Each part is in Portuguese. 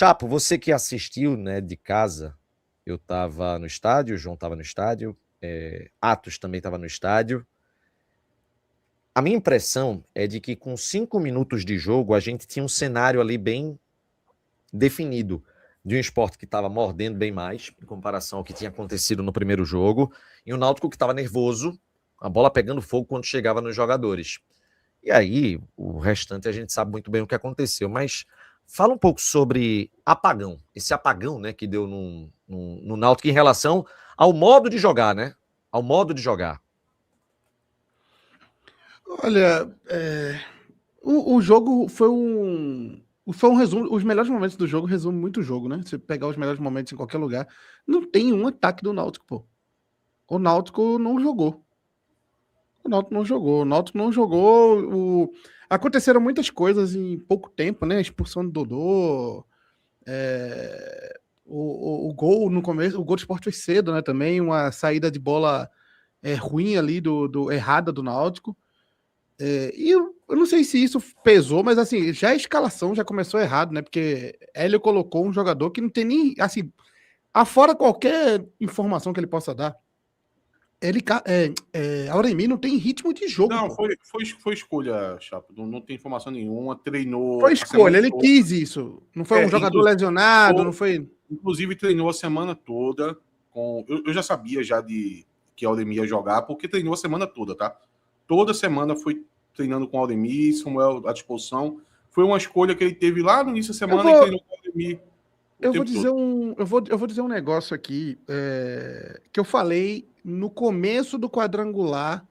Chapo, você que assistiu, né, de casa, eu estava no estádio, o João estava no estádio, Atos também estava no estádio. A minha impressão é de que com 5 minutos de jogo a gente tinha um cenário ali bem definido de um esporte que estava mordendo bem mais em comparação ao que tinha acontecido no primeiro jogo e o Náutico que estava nervoso, a bola pegando fogo quando chegava nos jogadores. E aí, o restante a gente sabe muito bem o que aconteceu, mas fala um pouco sobre apagão, esse apagão, né, que deu no Náutico em relação ao modo de jogar, né? Ao modo de jogar. Olha, o jogo foi um resumo. Os melhores momentos do jogo resumem muito o jogo, né? Se pegar os melhores momentos em qualquer lugar, não tem um ataque do Náutico, pô. O Náutico não jogou. Aconteceram muitas coisas em pouco tempo, né? A expulsão do Dodô, o gol no começo, o gol do Sport foi cedo, né? Também uma saída de bola ruim ali errada do Náutico. E eu não sei se isso pesou, mas assim, já a escalação já começou errado, né? Porque Hélio colocou um jogador que não tem nem, assim, afora qualquer informação que ele possa dar, Auremir não tem ritmo de jogo. Não, foi escolha, Chapo. Não tem informação nenhuma. Treinou. Foi escolha, ele quis isso. Não foi um jogador lesionado, não foi. Inclusive, treinou a semana toda. Eu já sabia já que Auremir ia jogar, porque treinou a semana toda, tá? Toda semana foi treinando com Auremir, Samuel à disposição. Foi uma escolha que ele teve lá no início da semana e treinou com Auremir. Eu vou dizer um negócio aqui que eu falei no começo do quadrangular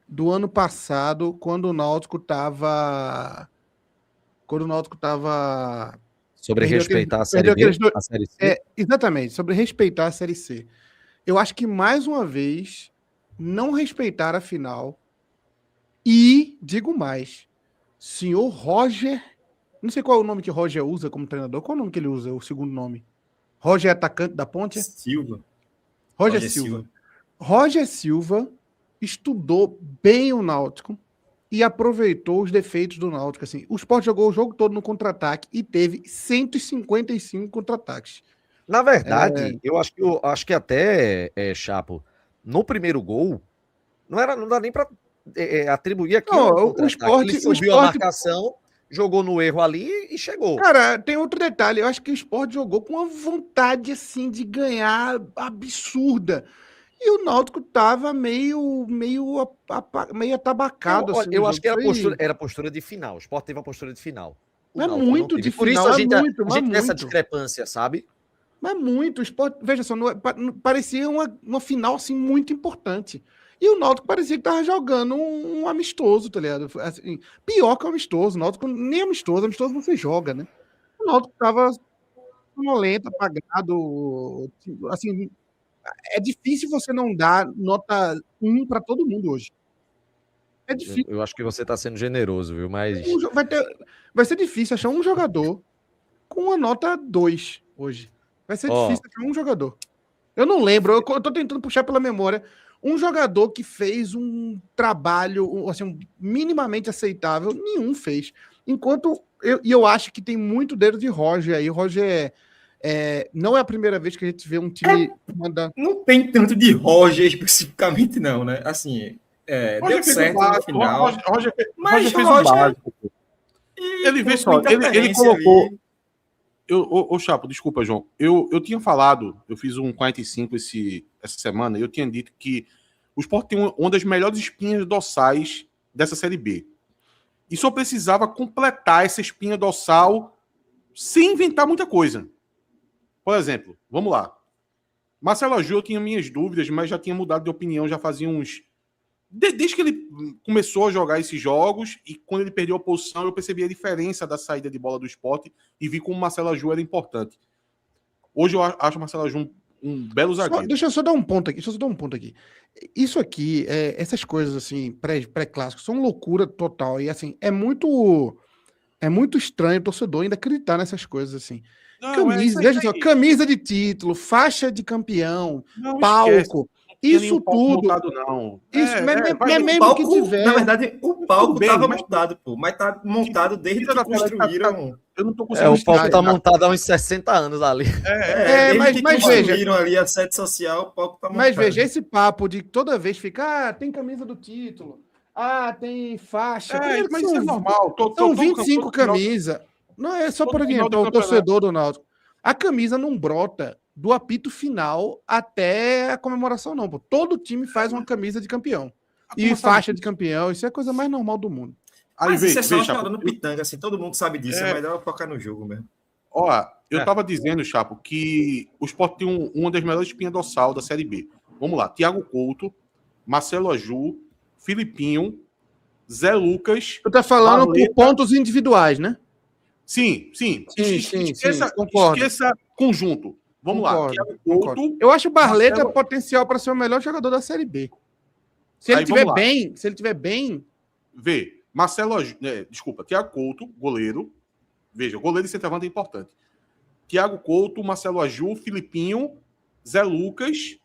do ano passado, quando o Náutico estava sobre respeitar a Série B, a Série C. Exatamente, sobre respeitar a Série C. Eu acho que mais uma vez não respeitar a final. E digo mais, senhor Roger, não sei qual é o nome que Roger usa como treinador. Qual é o nome que ele usa, o segundo nome? Roger é atacante da Ponte? Silva. Roger Silva. Roger Silva estudou bem o Náutico e aproveitou os defeitos do Náutico. Assim, o Sport jogou o jogo todo no contra-ataque e teve 155 contra-ataques. Na verdade, eu acho que até, Chapo, no primeiro gol, não dá nem para atribuir aqui o Sport, ele subiu a marcação, jogou no erro ali e chegou. Cara, tem outro detalhe. Eu acho que o Sport jogou com uma vontade assim de ganhar absurda. E o Náutico tava meio atabacado. Assim, eu acho que era postura de final. O Sport teve a postura de final. É muito de Por final. Isso a gente tem essa discrepância, sabe? Mas muito. O Sport, veja só, parecia uma final assim muito importante. E o Náutico parecia que tava jogando um amistoso, tá ligado? Assim, pior que o amistoso. O Náutico nem amistoso você joga, né? O Náutico tava sonolento, apagado. Assim, é difícil você não dar nota 1 para todo mundo hoje. É difícil. Eu acho que você tá sendo generoso, viu? Mas vai ser difícil achar um jogador com uma nota 2 hoje. Vai ser difícil achar um jogador. Eu não lembro, eu tô tentando puxar pela memória um jogador que fez um trabalho assim, minimamente aceitável. Nenhum fez. Enquanto eu acho que tem muito dedo de Roger aí. O Roger não é a primeira vez que a gente vê um time mandar. Não tem tanto de Roger especificamente, não, né? Assim, deu certo no final. Roger fez o básico. Ele vê só, ele colocou. Ô Chapo, desculpa, João. Eu tinha falado, eu fiz um 45 essa semana, e eu tinha dito que o Sport tem uma das melhores espinhas dorsais dessa Série B. E só precisava completar essa espinha dorsal sem inventar muita coisa. Por exemplo, vamos lá. Marcelo Aju, eu tinha minhas dúvidas, mas já tinha mudado de opinião, já fazia uns... Desde que ele começou a jogar esses jogos, e quando ele perdeu a posição, eu percebi a diferença da saída de bola do Sport e vi como o Marcelo Aju era importante. Hoje eu acho o Marcelo Aju um belo zagueiro. Deixa eu só dar um ponto aqui. Isso aqui, essas coisas assim, pré-clássicos, são loucura total. E assim, é muito estranho o torcedor ainda acreditar nessas coisas assim. Camisa, veja só, camisa de título, faixa de campeão, palco. Isso tudo. Montado, não. Isso, O mesmo palco, que tiver. na verdade, o palco bem, estava mas- montado, pô. Mas tá montado desde que construíram. Eu não tô conseguindo O palco tá explicar. montado há uns 60 anos ali. Desde que mas construíram ali a sede social, o palco tá montado. Mas veja, esse papo de toda vez ficar, tem camisa do título, tem faixa. Primeiro que Mas isso é normal. São 25 camisas. Não é só para adiantar o torcedor do Náutico. A camisa não brota do apito final até a comemoração, não. Pô. Todo time faz uma camisa de campeão. E faixa de campeão. Isso é a coisa mais normal do mundo. Mas isso é só jogando pitanga, assim. Todo mundo sabe disso. É melhor focar no jogo mesmo. Ó, eu tava dizendo, Chapo, que o Sport tem uma das melhores espinhas dorsal da Série B. Vamos lá. Thiago Couto, Marcelo Aju, Filipinho, Zé Lucas... Tu tá falando por pontos individuais, né? Sim. Concordo. Esqueça conjunto. Vamos lá. Thiago Couto, eu acho o Barleta potencial para ser o melhor jogador da Série B. Se ele tiver bem... Vê. Marcelo Aju... Thiago Couto, goleiro. Veja, goleiro e centroavante é importante. Thiago Couto, Marcelo Aju, Filipinho, Zé Lucas,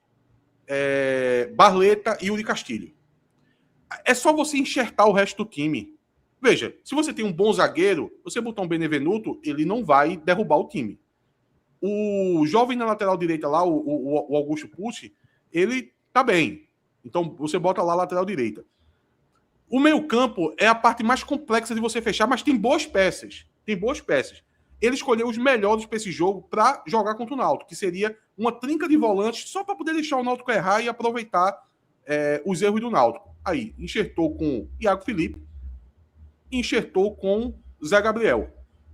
Barleta e Yuri Castilho. É só você enxertar o resto do time. Veja, se você tem um bom zagueiro, você botar um Benevenuto, ele não vai derrubar o time. O jovem na lateral direita lá, o Augusto Pucci, ele tá bem. Então você bota lá a lateral direita. O meio-campo é a parte mais complexa de você fechar, mas tem boas peças. Ele escolheu os melhores para esse jogo para jogar contra o Náutico, que seria uma trinca de volantes só para poder deixar o Náutico errar e aproveitar os erros do Náutico. Aí, enxertou com Iago Felipe, enxertou com Zé Gabriel,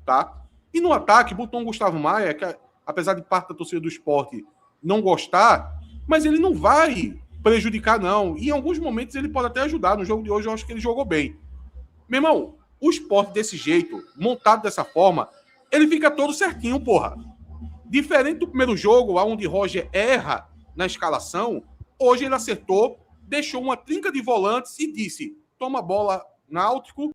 tá? E no ataque, botou um Gustavo Maia, que apesar de parte da torcida do Sport não gostar, mas ele não vai prejudicar, não. E em alguns momentos ele pode até ajudar. No jogo de hoje eu acho que ele jogou bem. Meu irmão, o Sport desse jeito, montado dessa forma, ele fica todo certinho, porra. Diferente do primeiro jogo, onde Roger erra na escalação, hoje ele acertou, deixou uma trinca de volantes e disse, toma a bola, Náutico,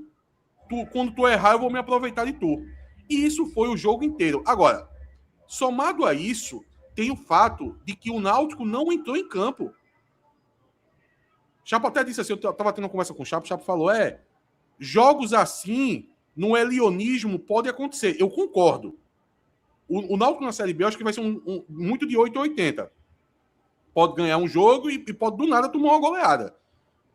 quando tu errar eu vou me aproveitar de tu. E isso foi o jogo inteiro. Agora, somado a isso, tem o fato de que o Náutico não entrou em campo. Chapo até disse assim, eu tava tendo uma conversa com o Chapo falou, jogos assim, no elionismo, pode acontecer. Eu concordo. O Náutico na Série B, eu acho que vai ser muito de 8 a 80. Pode ganhar um jogo e pode do nada tomar uma goleada.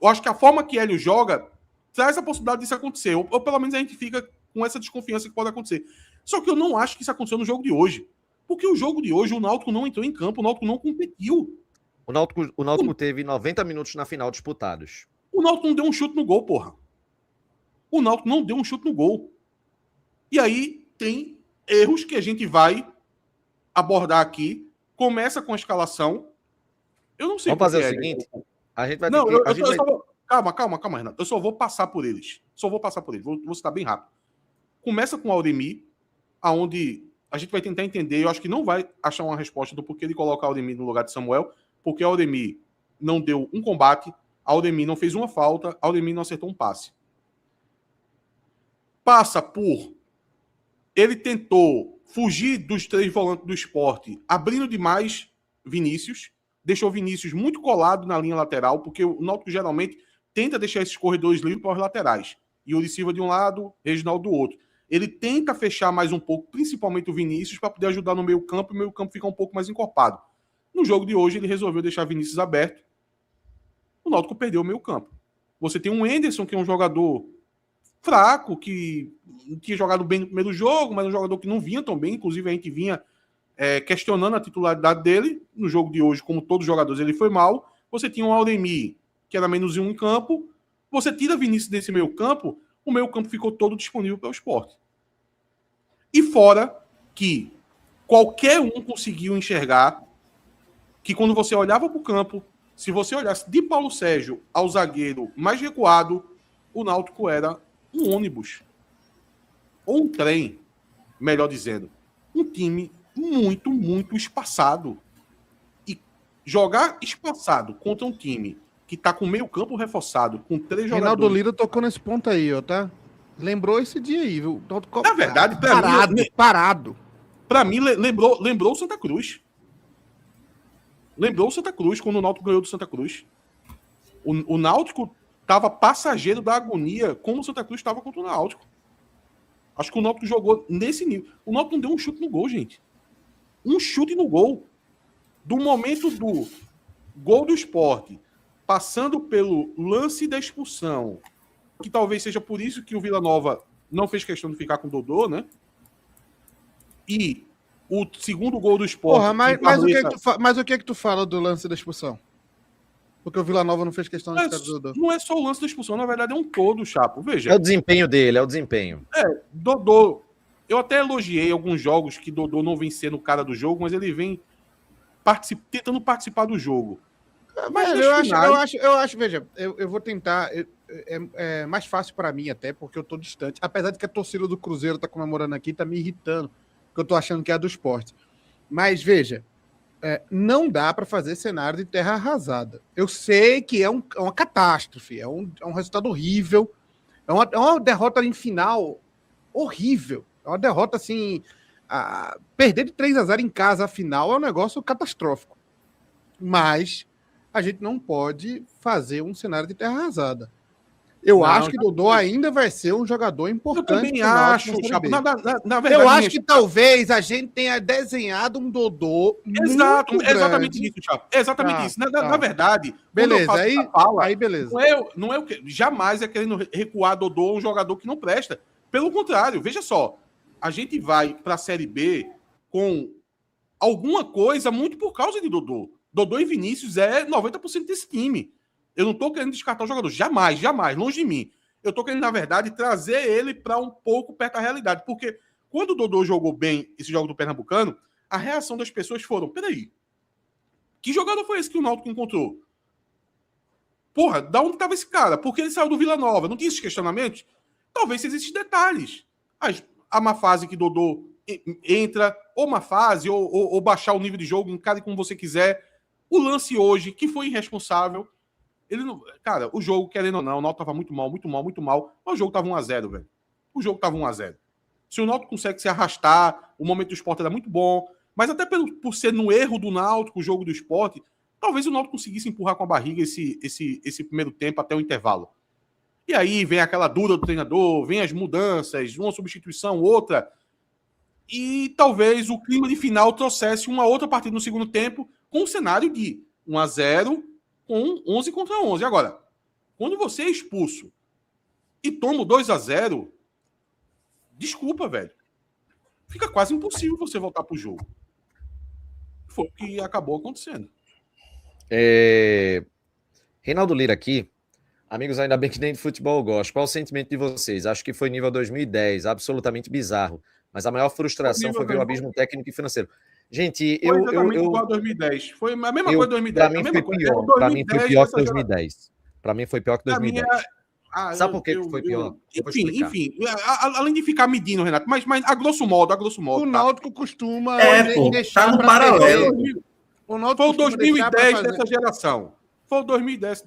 Eu acho que a forma que Hélio joga traz a possibilidade disso acontecer. Ou pelo menos a gente fica com essa desconfiança que pode acontecer. Só que eu não acho que isso aconteceu no jogo de hoje. Porque o jogo de hoje, o Náutico não entrou em campo, o Náutico não competiu. O Náutico teve 90 minutos na final disputados. O Náutico não deu um chute no gol, porra. O Náutico não deu um chute no gol. E aí tem erros que a gente vai abordar aqui. Começa com a escalação. Eu não sei. Vamos fazer o seguinte. A gente vai não, ter que... Calma, Renato. Eu só vou passar por eles. Vou citar bem rápido. Começa com o Auremir, aonde a gente vai tentar entender. Eu acho que não vai achar uma resposta do porquê ele colocar o Auremir no lugar de Samuel, porque o Auremir não deu um combate, Auremir não fez uma falta, Auremir não acertou um passe. Passa por... Ele tentou fugir dos 3 volantes do Sport, abrindo demais Vinícius, deixou Vinícius muito colado na linha lateral, porque o Náutico geralmente tenta deixar esses corredores livres para os laterais. Yuri Silva de um lado, Reginaldo do outro. Ele tenta fechar mais um pouco, principalmente o Vinícius, para poder ajudar no meio campo, e o meio campo fica um pouco mais encorpado. No jogo de hoje, ele resolveu deixar Vinícius aberto. O Náutico perdeu o meio campo. Você tem um Henderson, que é um jogador fraco, que tinha jogado bem no primeiro jogo, mas um jogador que não vinha tão bem. Inclusive, a gente vinha questionando a titularidade dele. No jogo de hoje, como todos os jogadores, ele foi mal. Você tinha um Auremir, que era menos um em campo. Você tira Vinícius desse meio campo, o meio campo ficou todo disponível para o Sport. E fora que qualquer um conseguiu enxergar que quando você olhava para o campo, se você olhasse de Paulo Sérgio ao zagueiro mais recuado, o Náutico era um ônibus. Ou um trem, melhor dizendo. Um time muito, muito espaçado. E jogar espaçado contra um time que tá com meio campo reforçado, com 3 jogadores... Reinaldo Lira tocou nesse ponto aí, ó, tá? Lembrou esse dia aí, viu? Na verdade, parado. Pra mim, lembrou o Santa Cruz. Lembrou o Santa Cruz, quando o Náutico ganhou do Santa Cruz. O Náutico estava passageiro da agonia, como o Santa Cruz estava contra o Náutico. Acho que o Náutico jogou nesse nível. O Náutico não deu um chute no gol, gente. Um chute no gol. Do momento do gol do Sport, passando pelo lance da expulsão, que talvez seja por isso que o Vila Nova não fez questão de ficar com o Dodô, né? E o segundo gol do Sport... Porra, mas o que é que tu fala do lance da expulsão? Porque o Vila Nova não fez questão de ficar do Dodô. Não é só o lance da expulsão, na verdade é um todo, Chapo. Veja. É o desempenho dele, é o desempenho. Dodô... Eu até elogiei alguns jogos que Dodô não vem sendo o cara do jogo, mas ele vem tentando participar do jogo. Mas eu acho, veja, eu vou tentar. É mais fácil para mim, até, porque eu tô distante. Apesar de que a torcida do Cruzeiro tá comemorando aqui, tá me irritando, porque eu tô achando que é a do esporte. Mas, veja, não dá para fazer cenário de terra arrasada. Eu sei que é uma catástrofe, é um resultado horrível, é uma derrota em final horrível. É uma derrota assim. Perder de 3-0 em casa, afinal, é um negócio catastrófico. Mas a gente não pode fazer um cenário de terra arrasada. Eu acho que Dodô ainda vai ser um jogador importante. Eu também acho, Chapo. Na verdade, eu acho que talvez a gente tenha desenhado um Dodô. Exato, exatamente isso, Chapo. Exatamente isso. Na verdade, beleza, aí beleza. Não é o que. Jamais é querendo recuar Dodô a um jogador que não presta. Pelo contrário, veja só. A gente vai para a Série B com alguma coisa muito por causa de Dodô. Dodô e Vinícius é 90% desse time. Eu não estou querendo descartar o jogador. Jamais, longe de mim. Eu estou querendo, na verdade, trazer ele para um pouco perto da realidade. Porque quando o Dodô jogou bem esse jogo do Pernambucano, a reação das pessoas foram: peraí, que jogador foi esse que o Náutico encontrou? Porra, da onde estava esse cara? Porque ele saiu do Vila Nova. Não tinha esses questionamentos? Talvez existem detalhes. A má fase que Dodô entra, ou má fase, ou baixar o nível de jogo, encare como você quiser. O lance hoje, que foi irresponsável, ele não... Cara, o jogo, querendo ou não, o Náutico tava muito mal, mas o jogo tava 1-0, velho. O jogo tava 1-0. Se o Náutico consegue se arrastar, o momento do Sport era muito bom, mas até por ser no erro do Náutico, o jogo do Sport, talvez o Náutico conseguisse empurrar com a barriga esse primeiro tempo até o intervalo. E aí vem aquela dúvida do treinador, vem as mudanças, uma substituição, outra. E talvez o clima de final trouxesse uma outra partida no segundo tempo com um cenário de 1-0 com 11 contra 11. Agora, quando você é expulso e toma o 2-0, desculpa, velho. Fica quase impossível você voltar pro jogo. Foi o que acabou acontecendo. Reinaldo Lira aqui. Amigos, ainda bem que nem de futebol eu gosto. Qual o sentimento de vocês? Acho que foi nível 2010, absolutamente bizarro. Mas a maior frustração foi ver o abismo técnico e financeiro. Gente, foi exatamente igual a 2010. Foi a mesma coisa de 2010. Para mim foi pior. Para mim foi pior que 2010. Para mim foi pior que 2010. Sabe por que foi pior? Enfim, além de ficar medindo, Renato, mas a grosso modo. O Náutico costuma deixar no paralelo. Foi o 2010 dessa geração. Foi o 2010.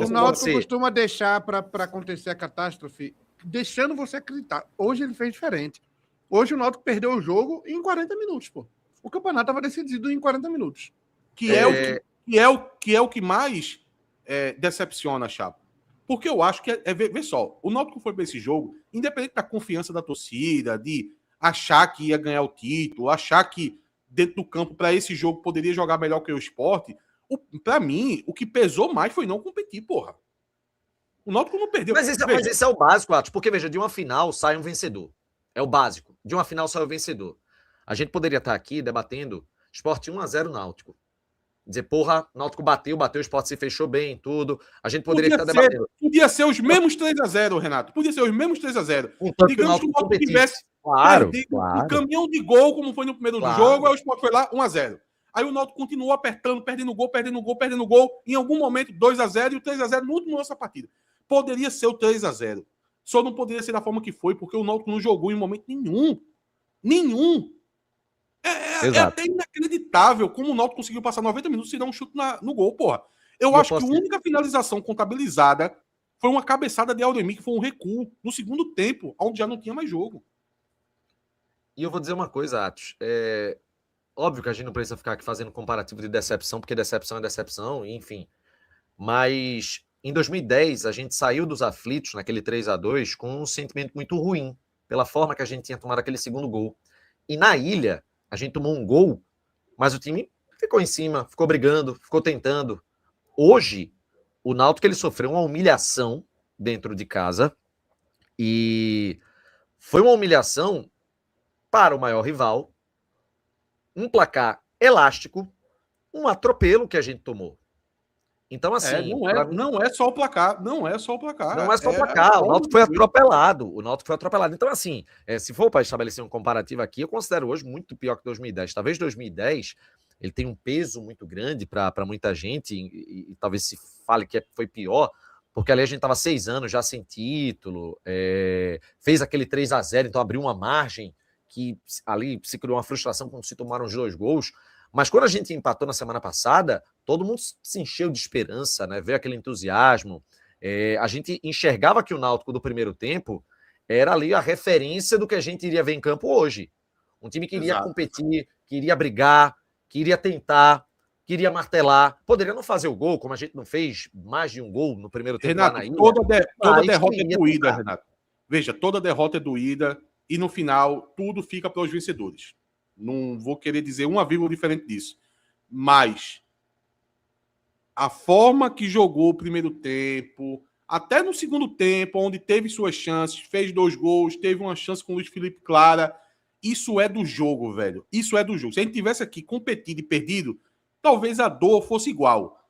O Náutico costuma deixar para acontecer a catástrofe, deixando você acreditar. Hoje ele fez diferente. Hoje o Náutico perdeu o jogo em 40 minutos, pô. O campeonato estava decidido em 40 minutos. Que é o que mais decepciona, Chapo. Porque eu acho que vê só, o Náutico foi para esse jogo, independente da confiança da torcida, de achar que ia ganhar o título, achar que dentro do campo para esse jogo poderia jogar melhor que o Sport. Para mim, o que pesou mais foi não competir, porra. O Náutico não perdeu. Mas esse é o básico, Atos, porque veja, de uma final sai um vencedor. É o básico. De uma final sai o vencedor. A gente poderia estar aqui debatendo Sport 1-0 Náutico. Dizer, porra, Náutico bateu, o Sport se fechou bem, tudo. A gente poderia estar debatendo. Podia ser os mesmos 3-0, Renato. Podia ser os mesmos 3-0. Digamos que o Náutico tivesse claro. um caminhão de gol, como foi no primeiro jogo, aí o Sport foi lá 1-0. Aí o Náutico continuou apertando, perdendo gol. Em algum momento, 2-0 e o 3-0 no último lance da partida. Poderia ser o 3-0. Só não poderia ser da forma que foi, porque o Náutico não jogou em momento nenhum. Nenhum. É até inacreditável como o Náutico conseguiu passar 90 minutos sem dar um chute no gol, porra. Eu acho que a única finalização contabilizada foi uma cabeçada de Aldemir, que foi um recuo no segundo tempo, onde já não tinha mais jogo. E eu vou dizer uma coisa, Atos. óbvio que a gente não precisa ficar aqui fazendo comparativo de decepção, porque decepção é decepção, enfim. Mas em 2010, a gente saiu dos aflitos, naquele 3-2, com um sentimento muito ruim, pela forma que a gente tinha tomado aquele segundo gol. E na Ilha, a gente tomou um gol, mas o time ficou em cima, ficou brigando, ficou tentando. Hoje, o Náutico ele sofreu uma humilhação dentro de casa, e foi uma humilhação para o maior rival, um placar elástico, um atropelo que a gente tomou. Então, assim... Não é só o placar. Não é só o placar. Não é só o placar. O Náutico foi atropelado. O Náutico foi atropelado. Então, assim, se for para estabelecer um comparativo aqui, eu considero hoje muito pior que 2010. Talvez 2010 ele tenha um peso muito grande para muita gente, e talvez se fale que foi pior, porque ali a gente estava 6 anos já sem título, fez aquele 3-0, então abriu uma margem que ali se criou uma frustração quando se tomaram os 2 gols. Mas quando a gente empatou na semana passada, todo mundo se encheu de esperança, né? Veio aquele entusiasmo. A gente enxergava que o Náutico do primeiro tempo era ali a referência do que a gente iria ver em campo hoje. Um time que iria competir, que iria brigar, que iria tentar, que iria martelar. Poderia não fazer o gol, como a gente não fez mais de um gol no primeiro tempo. Renato, lá na Ilha, toda derrota é doída, tentar. Renato. Veja, toda derrota é doída e no final tudo fica para os vencedores. Não vou querer dizer uma vírgula diferente disso. Mas a forma que jogou o primeiro tempo, até no segundo tempo, onde teve suas chances, fez 2 gols, teve uma chance com o Luiz Felipe Clara, isso é do jogo, velho. Isso é do jogo. Se a gente tivesse aqui competido e perdido, talvez a dor fosse igual.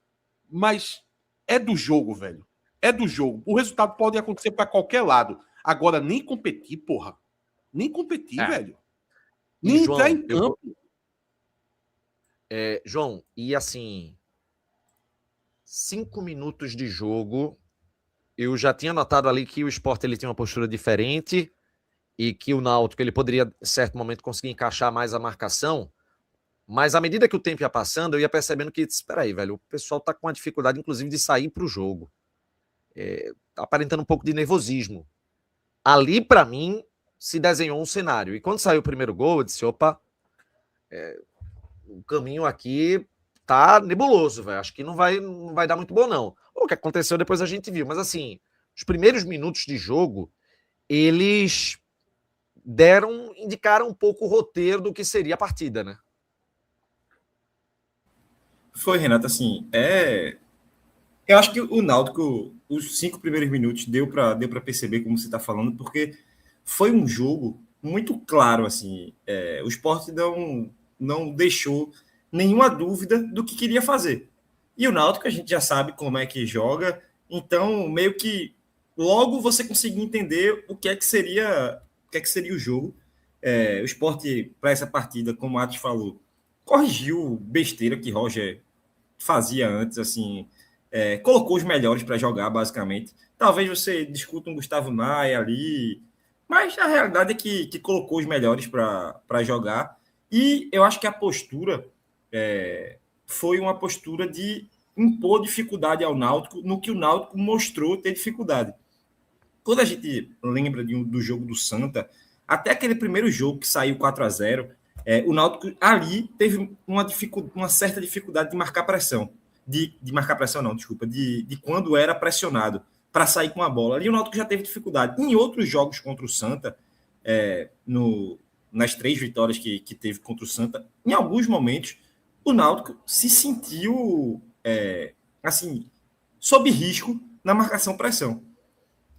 Mas é do jogo, velho. É do jogo. O resultado pode acontecer para qualquer lado. Agora, nem competir, porra. Nem competir, velho. Nem João, entrar em campo. João, e assim, 5 minutos de jogo, eu já tinha notado ali que o Sport ele tinha uma postura diferente e que o Náutico ele poderia, em certo momento, conseguir encaixar mais a marcação, mas à medida que o tempo ia passando, eu ia percebendo que, espera aí, velho, o pessoal tá com uma dificuldade, inclusive, de sair para o jogo. Aparentando um pouco de nervosismo. Ali, para mim, se desenhou um cenário. E quando saiu o primeiro gol, eu disse, opa, o caminho aqui tá nebuloso, velho. Acho que não vai dar muito bom, não. O que aconteceu depois a gente viu. Mas, assim, os primeiros minutos de jogo, eles indicaram um pouco o roteiro do que seria a partida, né? Foi, Renato, assim, eu acho que o Náutico, os 5 primeiros minutos, deu para perceber como você está falando, porque foi um jogo muito claro, assim, o Sport não deixou nenhuma dúvida do que queria fazer. E o Náutico, a gente já sabe como é que joga, então, meio que logo você conseguia entender o que é que seria o jogo. O Sport, para essa partida, como o Atos falou, corrigiu besteira que Roger fazia antes, assim, colocou os melhores para jogar, basicamente. Talvez você discuta um Gustavo Maia ali, mas a realidade é que colocou os melhores para jogar. E eu acho que a postura foi uma postura de impor dificuldade ao Náutico, no que o Náutico mostrou ter dificuldade. Quando a gente lembra do jogo do Santa, até aquele primeiro jogo que saiu 4-0, o Náutico ali teve uma certa dificuldade de marcar pressão. De marcar pressão, não, desculpa, de quando era pressionado para sair com a bola. Ali o Náutico já teve dificuldade. Em outros jogos contra o Santa, nas 3 vitórias que teve contra o Santa, em alguns momentos, o Náutico se sentiu assim, sob risco na marcação-pressão.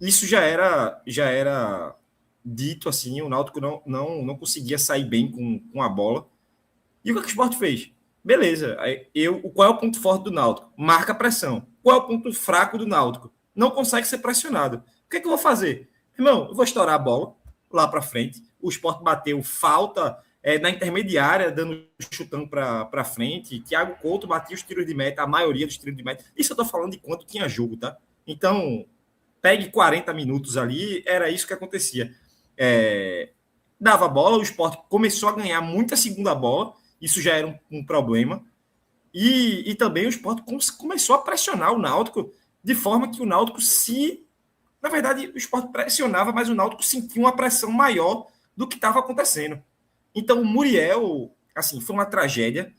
Isso já era dito, assim, o Náutico não conseguia sair bem com a bola. E o que o Sport fez? Beleza, qual é o ponto forte do Náutico? Marca pressão. Qual é o ponto fraco do Náutico? Não consegue ser pressionado. O que é que eu vou fazer? Irmão, eu vou estourar a bola lá para frente. O Sport bateu falta na intermediária, chutando para frente. Thiago Couto batia os tiros de meta, a maioria dos tiros de meta. Isso eu tô falando de quando tinha jogo, tá? Então, pegue 40 minutos ali, era isso que acontecia. Dava bola, o Sport começou a ganhar muita segunda bola, isso já era um problema. E também o Sport começou a pressionar o Náutico, de forma que o Náutico na verdade, o Sport pressionava, mas o Náutico sentia uma pressão maior do que estava acontecendo. Então, o Muriel, assim, foi uma tragédia.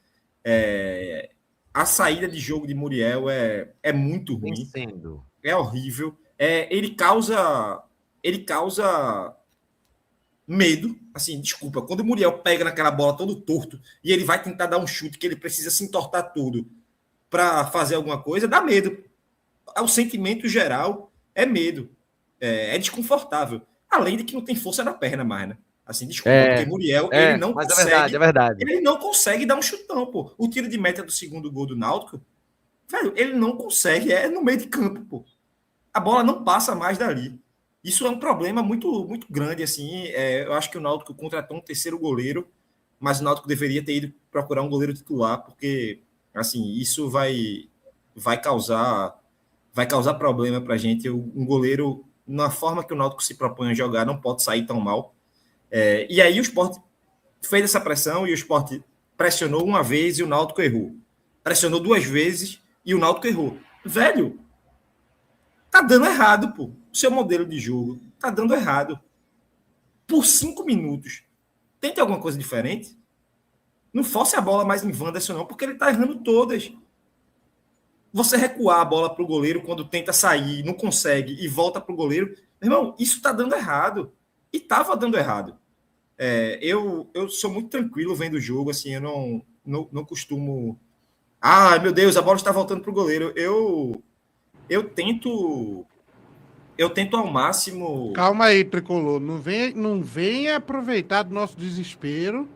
A saída de jogo de Muriel é muito ruim. Vencendo. É horrível. Ele causa medo. Assim, desculpa, quando o Muriel pega naquela bola todo torto e ele vai tentar dar um chute que ele precisa se entortar todo para fazer alguma coisa, dá medo. O sentimento geral é medo. É desconfortável. Além de que não tem força na perna mais, né? Assim, desculpa, porque Muriel, ele não mas consegue... É verdade. Ele não consegue dar um chutão, pô. O tiro de meta do segundo gol do Náutico, velho, ele não consegue, no meio de campo, pô. A bola não passa mais dali. Isso é um problema muito, muito grande, assim. Eu acho que o Náutico contratou um terceiro goleiro, mas o Náutico deveria ter ido procurar um goleiro titular, porque, assim, isso vai causar problema pra gente. Um goleiro, na forma que o Náutico se propõe a jogar, não pode sair tão mal. E aí o Sport fez essa pressão e o Sport pressionou uma vez e o Náutico errou. Pressionou 2 vezes e o Náutico errou. Velho, tá dando errado, pô. O seu modelo de jogo tá dando errado. Por 5 minutos. Tente alguma coisa diferente. Não force a bola mais em Wanderson, não, porque ele tá errando todas. Você recuar a bola pro goleiro quando tenta sair, não consegue e volta pro goleiro. Meu irmão, isso tá dando errado. E tava dando errado. Eu sou muito tranquilo vendo o jogo, assim, eu não costumo... Ah, meu Deus, a bola está voltando pro goleiro. Eu tento ao máximo... Calma aí, Tricolor. Não venha aproveitar do nosso desespero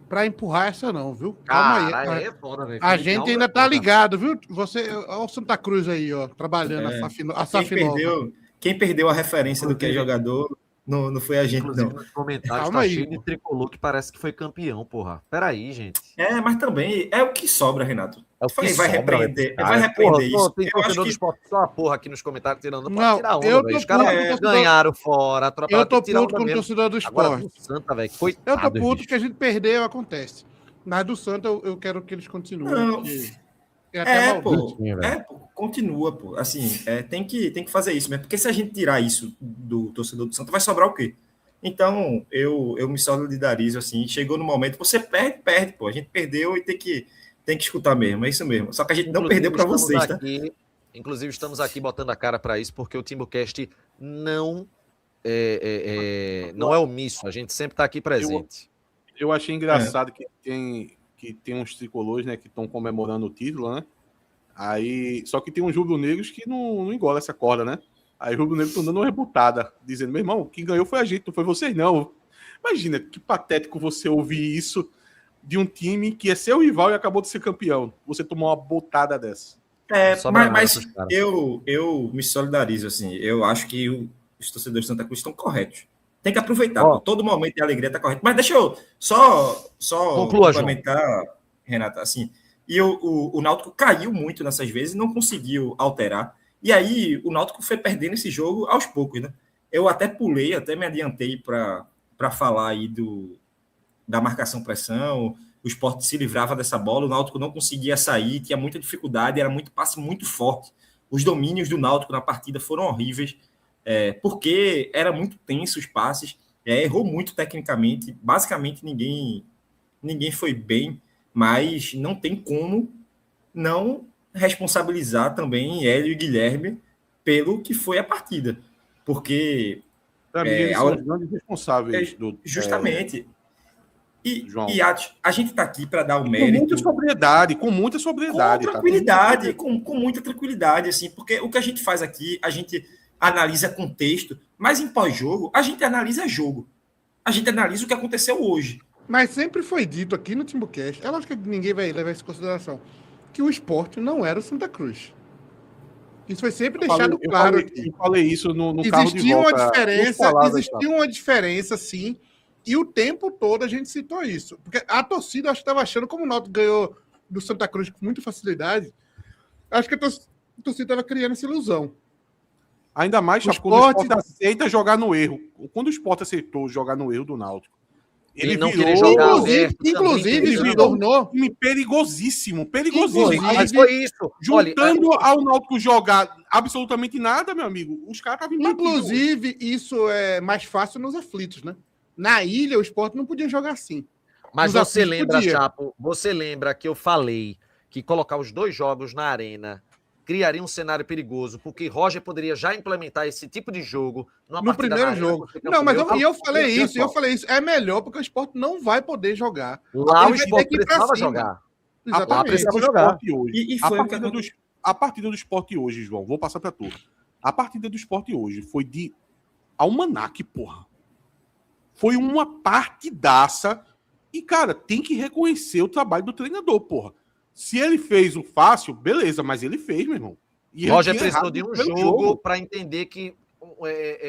para empurrar essa não, viu? Calma aí. É foda, velho. A gente ainda tá ligado, viu? Olha o Santa Cruz aí, ó, trabalhando a SAF nova. Quem perdeu a referência do que é jogador não foi a gente, inclusive, não. nos comentários Calma tá aí, cheio pô. de tricolor que parece que foi campeão, porra. Peraí, gente. Mas também é o que sobra, Renato. É o que vai sobra, repreender, cara. vai repreender Porra, isso. Tem Eu acho torcedor do que Sport só a porra aqui nos comentários tirando. Não, Tirar onda, eu velho. tô Os caras puto com ganharam fora. Eu tô tirar puto onda com o mesmo. torcedor do Agora Sport. do Santa, velho. Eu Coitado, tô puto bicho. que a gente perdeu, acontece. Mas do Santa eu quero que eles continuem. Não. É até Pô, maldito. continua, pô. Assim, tem que fazer isso mesmo. Porque se a gente tirar isso do torcedor do Santa, vai sobrar o quê? Então, eu me solidarizo, assim. Chegou no momento, você perde, pô. A gente perdeu e tem que escutar mesmo. É isso mesmo. Só que a gente não perdeu para vocês, tá? Inclusive, estamos aqui botando a cara para isso, porque o Timbucast não é omisso. A gente sempre está aqui presente. Eu achei engraçado que tem uns tricolores, né, que estão comemorando o título, né? Aí, só que tem uns rubro-negros que não engola essa corda, né? Aí o rubro-negro estão dando uma rebutada, dizendo, meu irmão, quem ganhou foi a gente, não foi vocês, não. Imagina, que patético você ouvir isso de um time que é seu rival e acabou de ser campeão. Você tomou uma botada dessa. Mas eu me solidarizo, assim. Eu acho que os torcedores de Santa Cruz estão corretos. Tem que aproveitar, pô. Todo momento de alegria está correto. Mas deixa eu só complementar, Renata, assim. E o Náutico caiu muito nessas vezes e não conseguiu alterar. E aí o Náutico foi perdendo esse jogo aos poucos, né? Eu até me adiantei para falar aí da marcação-pressão. O Sport se livrava dessa bola, o Náutico não conseguia sair, tinha muita dificuldade, era muito passe muito forte. Os domínios do Náutico na partida foram horríveis, porque era muito tenso os passes, errou muito tecnicamente, basicamente ninguém foi bem, mas não tem como não responsabilizar também Hélio e Guilherme pelo que foi a partida, porque... Para mim, eles são os grandes responsáveis. Justamente. João. E a gente está aqui para dar o mérito. Com muita sobriedade. Com tranquilidade, com muita tranquilidade, assim, porque o que a gente faz aqui, a gente analisa contexto, mas em pós-jogo, a gente analisa jogo. A gente analisa o que aconteceu hoje. Mas sempre foi dito aqui no Timbucast, é lógico que ninguém vai levar isso em consideração, que o Sport não era o Santa Cruz. Isso foi sempre deixado claro aqui. Eu falei isso no carro de volta. Existia uma diferença, sim, e o tempo todo a gente citou isso. Porque a torcida, acho que estava achando, como o Náutico ganhou do Santa Cruz com muita facilidade, acho que a torcida estava criando essa ilusão. Ainda mais quando o Sport aceita jogar no erro. Quando o Sport aceitou jogar no erro do Náutico, ele não virou, queria jogar inclusive ele se tornou um time perigosíssimo. Mas foi isso. Juntando ao Náutico jogar absolutamente nada, meu amigo, os caras estavam empatando. Inclusive, isso é mais fácil nos aflitos, né? Na ilha, o Sport não podia jogar assim. Mas Nos você aflitos lembra, podia. Chapo, você lembra que eu falei que colocar os 2 jogos na arena criaria um cenário perigoso, porque Roger poderia já implementar esse tipo de jogo numa No partida na primeiro arena jogo. contra o Não, Campo mas Neutro. eu falei Olha isso, só. É melhor porque o Sport não vai poder jogar. Lá Ele o vai Sport ter que ir pra precisava cima. jogar. A Exatamente. partida precisava do jogar. esporte hoje. E foi o que aconteceu. A partida do esporte hoje, João, vou passar pra tu. A partida do esporte hoje foi de almanaque, porra. Foi uma partidaça. E, cara, tem que reconhecer o trabalho do treinador, porra. Se ele fez o fácil, beleza, mas ele fez, meu irmão. E ele Roger tinha precisou errado de um pelo jogo para entender que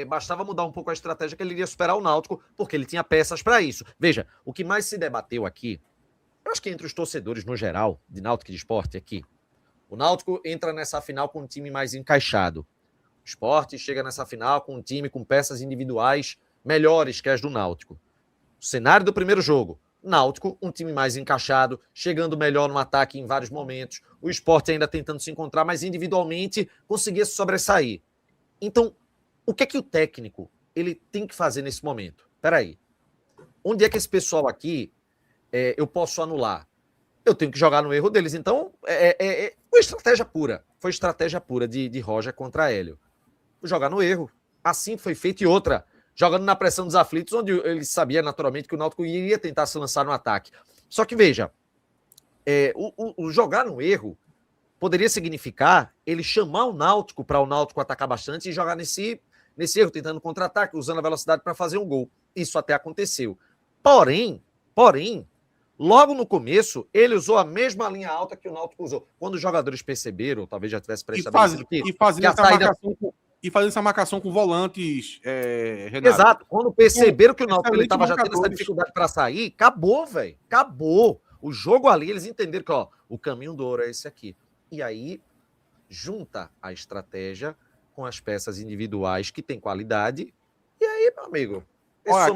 bastava mudar um pouco a estratégia que ele iria superar o Náutico, porque ele tinha peças para isso. Veja, o que mais se debateu aqui, eu acho que entre os torcedores no geral, de Náutico e de Sport aqui, o Náutico entra nessa final com um time mais encaixado. O Sport chega nessa final com um time com peças individuais melhores que as do Náutico. O cenário do primeiro jogo, Náutico, um time mais encaixado, chegando melhor no ataque em vários momentos. O Sport ainda tentando se encontrar, mas individualmente conseguia se sobressair. Então, o que é que o técnico ele tem que fazer nesse momento? Peraí, onde é que esse pessoal aqui eu posso anular? Eu tenho que jogar no erro deles. Então, foi estratégia pura. Foi estratégia pura de Roger contra Hélio. Jogar no erro. Assim foi feito. E outra, jogando na pressão dos aflitos, onde ele sabia naturalmente que o Náutico iria tentar se lançar no ataque. Só que, veja, o jogar no erro poderia significar ele chamar o Náutico para o Náutico atacar bastante e jogar nesse erro, tentando contra-ataque, usando a velocidade para fazer um gol. Isso até aconteceu. Porém, logo no começo, ele usou a mesma linha alta que o Náutico usou. Quando os jogadores perceberam, ou talvez já tivesse pré-estabelecido E fazendo essa marcação com volantes, Renato. Exato. Quando perceberam que o Náutico estava já tendo essa dificuldade para sair, acabou, velho. Acabou. O jogo ali, eles entenderam que o caminho do ouro é esse aqui. E aí, junta a estratégia com as peças individuais que têm qualidade. E aí, meu amigo, olha,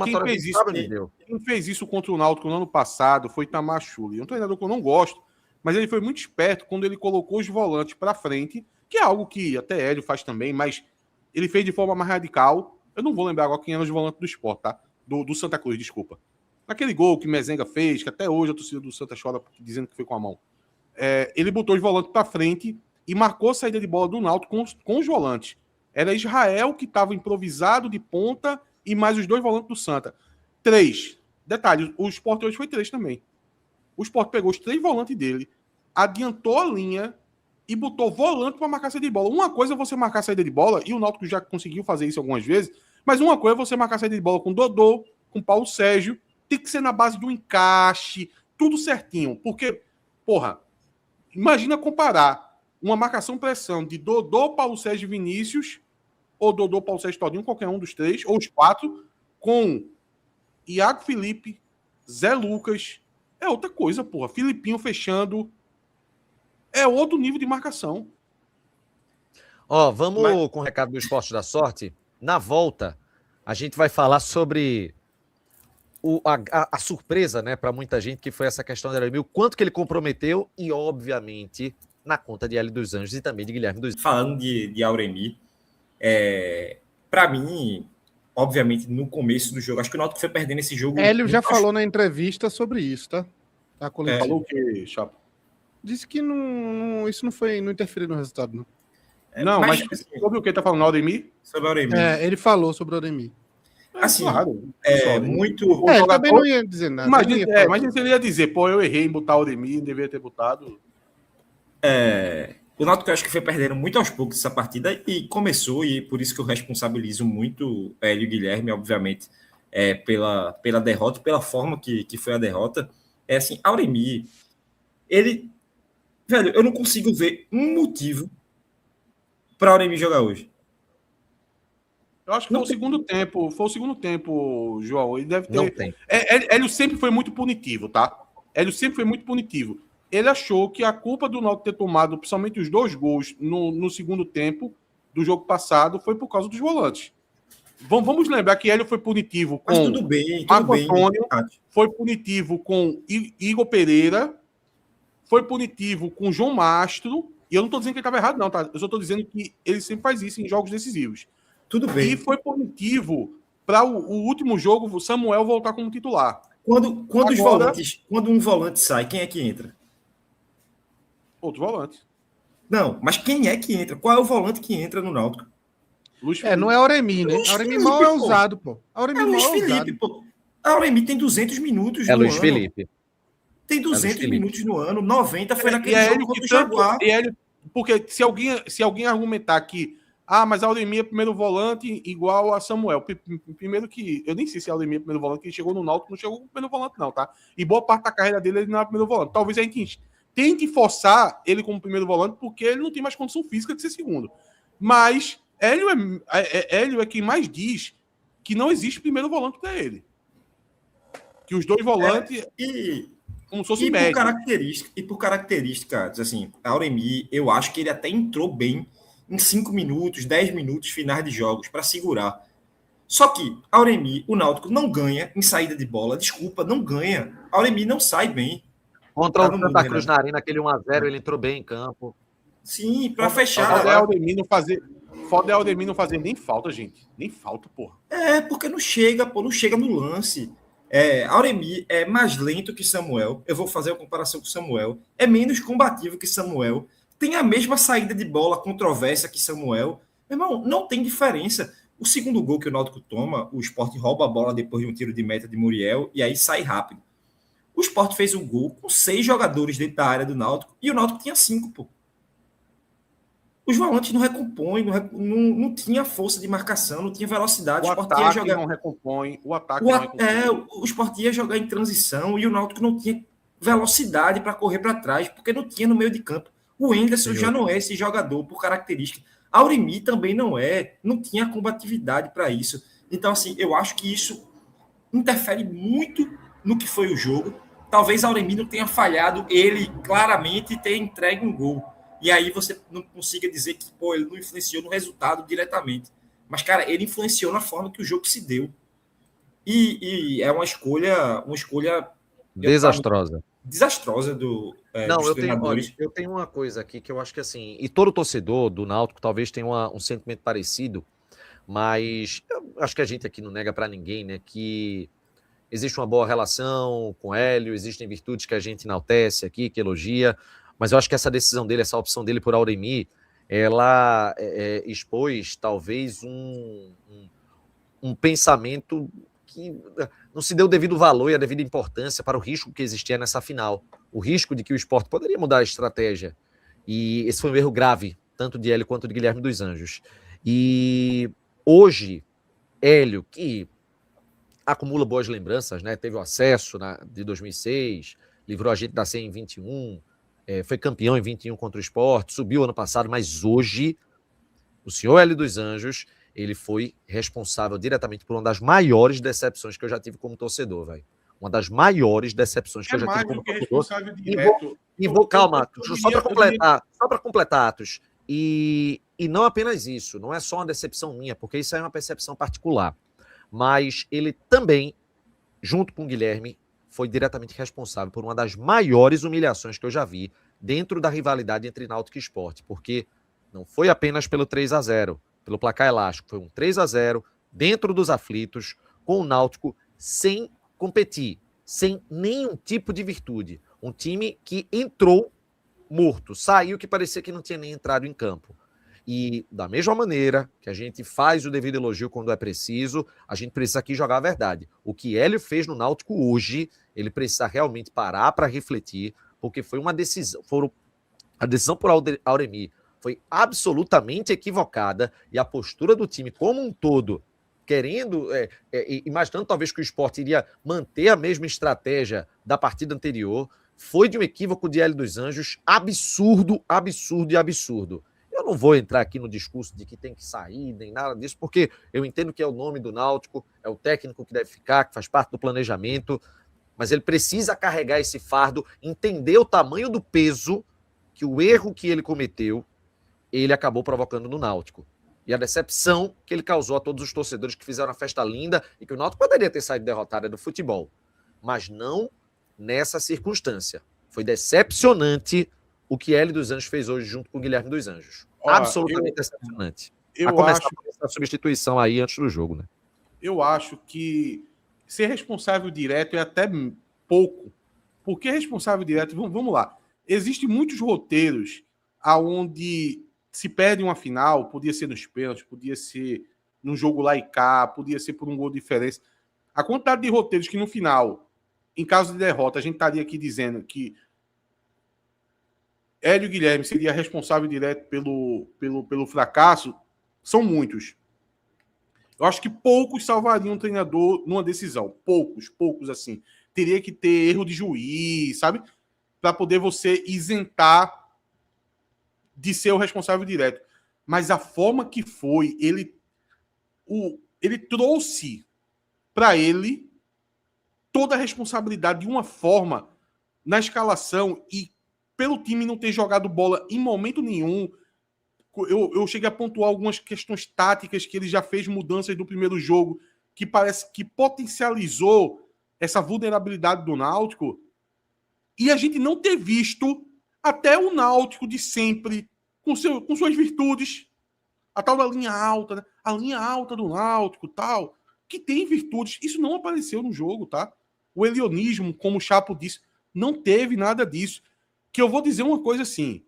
quem fez isso contra o Náutico no ano passado foi Tamachuli. É um treinador que eu não gosto, mas ele foi muito esperto quando ele colocou os volantes para frente, que é algo que até Hélio faz também, mas ele fez de forma mais radical. Eu não vou lembrar agora quem eram os volantes do Sport, tá? Do Santa Cruz, desculpa. Aquele gol que Mezenga fez, que até hoje a torcida do Santa chora dizendo que foi com a mão. Ele botou os volantes para frente e marcou a saída de bola do Náutico com os volantes. Era Israel que estava improvisado de ponta e mais os 2 volantes do Santa. 3. Detalhe, o Sport hoje foi 3 também. O Sport pegou os 3 volantes dele, adiantou a linha e botou volante para marcar a saída de bola. Uma coisa é você marcar a saída de bola, e o Náutico já conseguiu fazer isso algumas vezes, mas uma coisa é você marcar a saída de bola com Dodô, com Paulo Sérgio, tem que ser na base do encaixe, tudo certinho. Porque, porra, imagina comparar uma marcação-pressão de Dodô, Paulo Sérgio e Vinícius, ou Dodô, Paulo Sérgio Todinho, qualquer um dos 3, ou os 4, com Iago Felipe, Zé Lucas. É outra coisa, porra. Filipinho fechando. É outro nível de marcação. Vamos com o recado do Esporte da Sorte. Na volta, a gente vai falar sobre a surpresa, né, para muita gente, que foi essa questão de Auremi, o quanto que ele comprometeu e, obviamente, na conta de Hélio dos Anjos e também de Guilherme dos Anjos. Falando de Auremi, para mim, obviamente, no começo do jogo, acho que o Náutico foi perdendo esse jogo. Hélio já falou na entrevista sobre isso, tá? Falou o quê, Chapo? Disse que isso não interferiu no resultado, não. Não, mas sobre o que tá falando, Auremi? Sobre Auremi. Ele falou sobre o Auremi. Assim, claro. Muito... Ele também não ia dizer nada. Imagina se ele ia dizer, pô, eu errei em botar Auremi, deveria ter botado. O Náutico, eu acho que foi perdendo muito aos poucos essa partida e começou, e por isso que eu responsabilizo muito Hélio e Guilherme, obviamente, pela derrota, pela forma que foi a derrota. Assim, Auremi, velho, eu não consigo ver um motivo para Auremi jogar hoje. Eu acho que foi o segundo tempo, João. Ele deve ter. Não tem. Hélio sempre foi muito punitivo, tá? Hélio sempre foi muito punitivo. Ele achou que a culpa do Náutico ter tomado, principalmente os 2 gols no segundo tempo do jogo passado, foi por causa dos volantes. Vamos lembrar que Hélio foi punitivo com Mas tudo bem, Marco Antônio, foi punitivo com Igor Pereira, foi punitivo com João Mastro, e eu não estou dizendo que ele estava errado, não, tá? Eu só estou dizendo que ele sempre faz isso em jogos decisivos. Tudo bem. E foi punitivo para o último jogo, o Samuel voltar como titular. Quando Agora- quando um volante sai, quem é que entra? Outro volante. Não, mas quem é que entra? Qual é o volante que entra no Náutico? Luiz Não é Auremi, né? Luiz Auremi Felipe, mal é pô. usado, pô. Auremi É Luiz mal é Felipe, usado. pô. A Auremi tem 200 minutos É no Luiz ano. Felipe. Tem Luiz 200 Felipe. minutos no ano. 90 foi naquele E é jogo Hélio contra que o tanto. Jaguar. E Hélio, porque se alguém argumentar que mas Auremi é primeiro volante igual a Samuel. Primeiro que eu nem sei se Auremi é primeiro volante, que ele chegou no Náutico, não chegou como primeiro volante não, tá? E boa parte da carreira dele ele não é primeiro volante. Talvez a gente tente forçar ele como primeiro volante porque ele não tem mais condição física de ser segundo. Mas Hélio é quem mais diz que não existe primeiro volante para ele. Que os dois volantes como se fosse médio. Por característica, assim, a Auremi, eu acho que ele até entrou bem em 5 minutos, 10 minutos finais de jogos para segurar. Só que Auremi, o Náutico não ganha em saída de bola. Desculpa, não ganha. Auremi não sai bem. Contra o Santa Cruz na Arena, aquele 1-0, ele entrou bem em campo. Sim, para fechar. Foda é Auremi não fazer nem falta, gente. Nem falta, porra. Porque não chega, pô, não chega no lance. Auremi é mais lento que Samuel. Eu vou fazer a comparação com Samuel. É menos combativo que Samuel. Tem a mesma saída de bola controversa que Samuel. Meu irmão, não tem diferença. O segundo gol que o Náutico toma, o Sport rouba a bola depois de um tiro de meta de Muriel e aí sai rápido. O Sport fez um gol com 6 jogadores dentro da área do Náutico e o Náutico tinha 5, pô. Os volantes não recompõem, não tinha força de marcação, não tinha velocidade. O ataque não recompõe, o ataque não recompõe. O Sport ia jogar em transição e o Náutico não tinha velocidade para correr para trás, porque não tinha no meio de campo. O Henderson já não é esse jogador por característica. A Auremi também não tinha combatividade para isso. Então, assim, eu acho que isso interfere muito no que foi o jogo. Talvez a Auremi não tenha falhado ele claramente ter entregue um gol. E aí você não consiga dizer que ele não influenciou no resultado diretamente. Mas, cara, ele influenciou na forma que o jogo se deu. E é uma escolha desastrosa. Desastrosa dos treinadores. Eu tenho uma coisa aqui que eu acho que assim, e todo torcedor do Náutico talvez tenha um sentimento parecido, mas eu acho que a gente aqui não nega para ninguém, né, que existe uma boa relação com o Hélio, existem virtudes que a gente enaltece aqui, que elogia, mas eu acho que essa decisão dele, essa opção dele por Auremi, ela expôs talvez um pensamento que não se deu o devido valor e a devida importância para o risco que existia nessa final. O risco de que o Sport poderia mudar a estratégia. E esse foi um erro grave, tanto de Hélio quanto de Guilherme dos Anjos. E hoje, Hélio, que acumula boas lembranças, né? Teve o acesso de 2006, livrou a gente da C em 21, foi campeão em 21 contra o Sport, subiu ano passado, mas hoje o senhor Hélio dos Anjos, ele foi responsável diretamente por uma das maiores decepções que eu já tive como torcedor, velho. Uma das maiores decepções que eu já tive como torcedor. Calma, só para completar, Atos. E não apenas isso, não é só uma decepção minha, porque isso é uma percepção particular. Mas ele também, junto com o Guilherme, foi diretamente responsável por uma das maiores humilhações que eu já vi dentro da rivalidade entre Náutico e Sport, porque não foi apenas pelo 3-0, pelo placar elástico, foi um 3-0 dentro dos aflitos, com o Náutico sem competir, sem nenhum tipo de virtude. Um time que entrou morto, saiu que parecia que não tinha nem entrado em campo. E da mesma maneira que a gente faz o devido elogio quando é preciso, a gente precisa aqui jogar a verdade. O que Hélio fez no Náutico hoje, ele precisa realmente parar para refletir, porque foi uma decisão, a decisão por Auremi foi absolutamente equivocada e a postura do time como um todo, querendo, imaginando talvez que o Sport iria manter a mesma estratégia da partida anterior, foi de um equívoco de Hélio dos Anjos absurdo. Eu não vou entrar aqui no discurso de que tem que sair, nem nada disso, porque eu entendo que é o nome do Náutico, é o técnico que deve ficar, que faz parte do planejamento, mas ele precisa carregar esse fardo, entender o tamanho do peso que o erro que ele cometeu, ele acabou provocando no Náutico. E a decepção que ele causou a todos os torcedores que fizeram a festa linda e que o Náutico poderia ter saído derrotado do futebol. Mas não nessa circunstância. Foi decepcionante o que Hélio dos Anjos fez hoje junto com o Guilherme dos Anjos. Absolutamente decepcionante. A começar por essa substituição aí antes do jogo, né? Eu acho que ser responsável direto é até pouco. Porque responsável direto, vamos lá. Existem muitos roteiros aonde se perde uma final, podia ser nos pênaltis, podia ser num jogo lá e cá, podia ser por um gol de diferença. A quantidade de roteiros que no final, em caso de derrota, a gente estaria aqui dizendo que Hélio Guilherme seria responsável direto pelo fracasso, são muitos. Eu acho que poucos salvariam um treinador numa decisão. Poucos assim. Teria que ter erro de juiz, sabe? Para poder você isentar de ser o responsável direto. Mas a forma que foi, ele trouxe para ele toda a responsabilidade de uma forma na escalação e pelo time não ter jogado bola em momento nenhum. Eu cheguei a pontuar algumas questões táticas que ele já fez mudanças do primeiro jogo que parece que potencializou essa vulnerabilidade do Náutico e a gente não ter visto até o Náutico de sempre com suas virtudes, a tal da linha alta, né? A linha alta do Náutico, tal, que tem virtudes. Isso não apareceu no jogo, tá? O elionismo, como o Chapo disse, não teve nada disso. Que eu vou dizer uma coisa assim,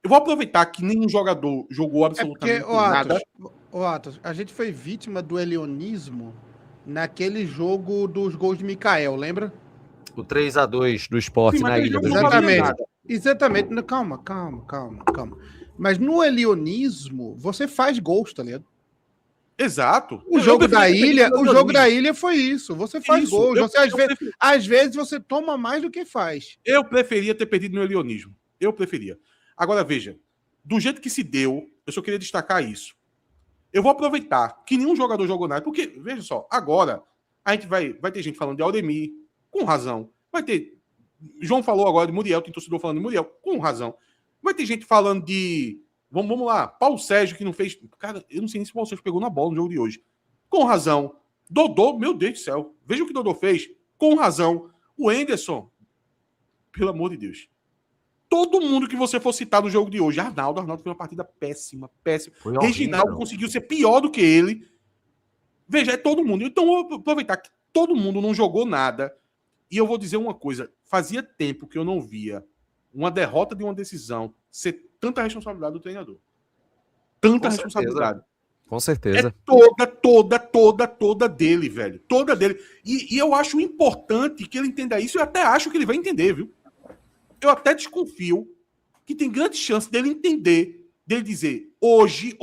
eu vou aproveitar que nenhum jogador jogou absolutamente nada. Atos, a gente foi vítima do elionismo naquele jogo dos gols de Mikael, lembra? O 3-2 do Sport na ilha. Exatamente. Calma. Mas no elionismo, você faz gols, tá ligado? Exato. O jogo da ilha foi isso. Você faz gols. Às vezes você toma mais do que faz. Eu preferia ter perdido no elionismo. Eu preferia. Agora, veja, do jeito que se deu, eu só queria destacar isso. Eu vou aproveitar que nenhum jogador jogou nada, porque, veja só, agora a gente vai ter gente falando de Auremir, com razão. Vai ter... João falou agora de Muriel, tem torcedor falando de Muriel, com razão. Vai ter gente falando de... Vamos lá, Paulo Sérgio, que não fez... Cara, eu não sei nem se o Paulo Sérgio pegou na bola no jogo de hoje. Com razão. Dodô, meu Deus do céu. Veja o que o Dodô fez. Com razão. O Henderson, pelo amor de Deus. Todo mundo que você for citar no jogo de hoje. Arnaldo fez uma partida péssima. Reginaldo conseguiu ser pior do que ele. Veja, é todo mundo. Então, eu vou aproveitar que todo mundo não jogou nada. E eu vou dizer uma coisa. Fazia tempo que eu não via uma derrota de uma decisão ser tanta responsabilidade do treinador. Tanta responsabilidade. Com certeza. É toda dele, velho. Toda dele. E eu acho importante que ele entenda isso. Eu até acho que ele vai entender, viu? Eu até desconfio que tem grande chance dele entender, dele dizer, hoje,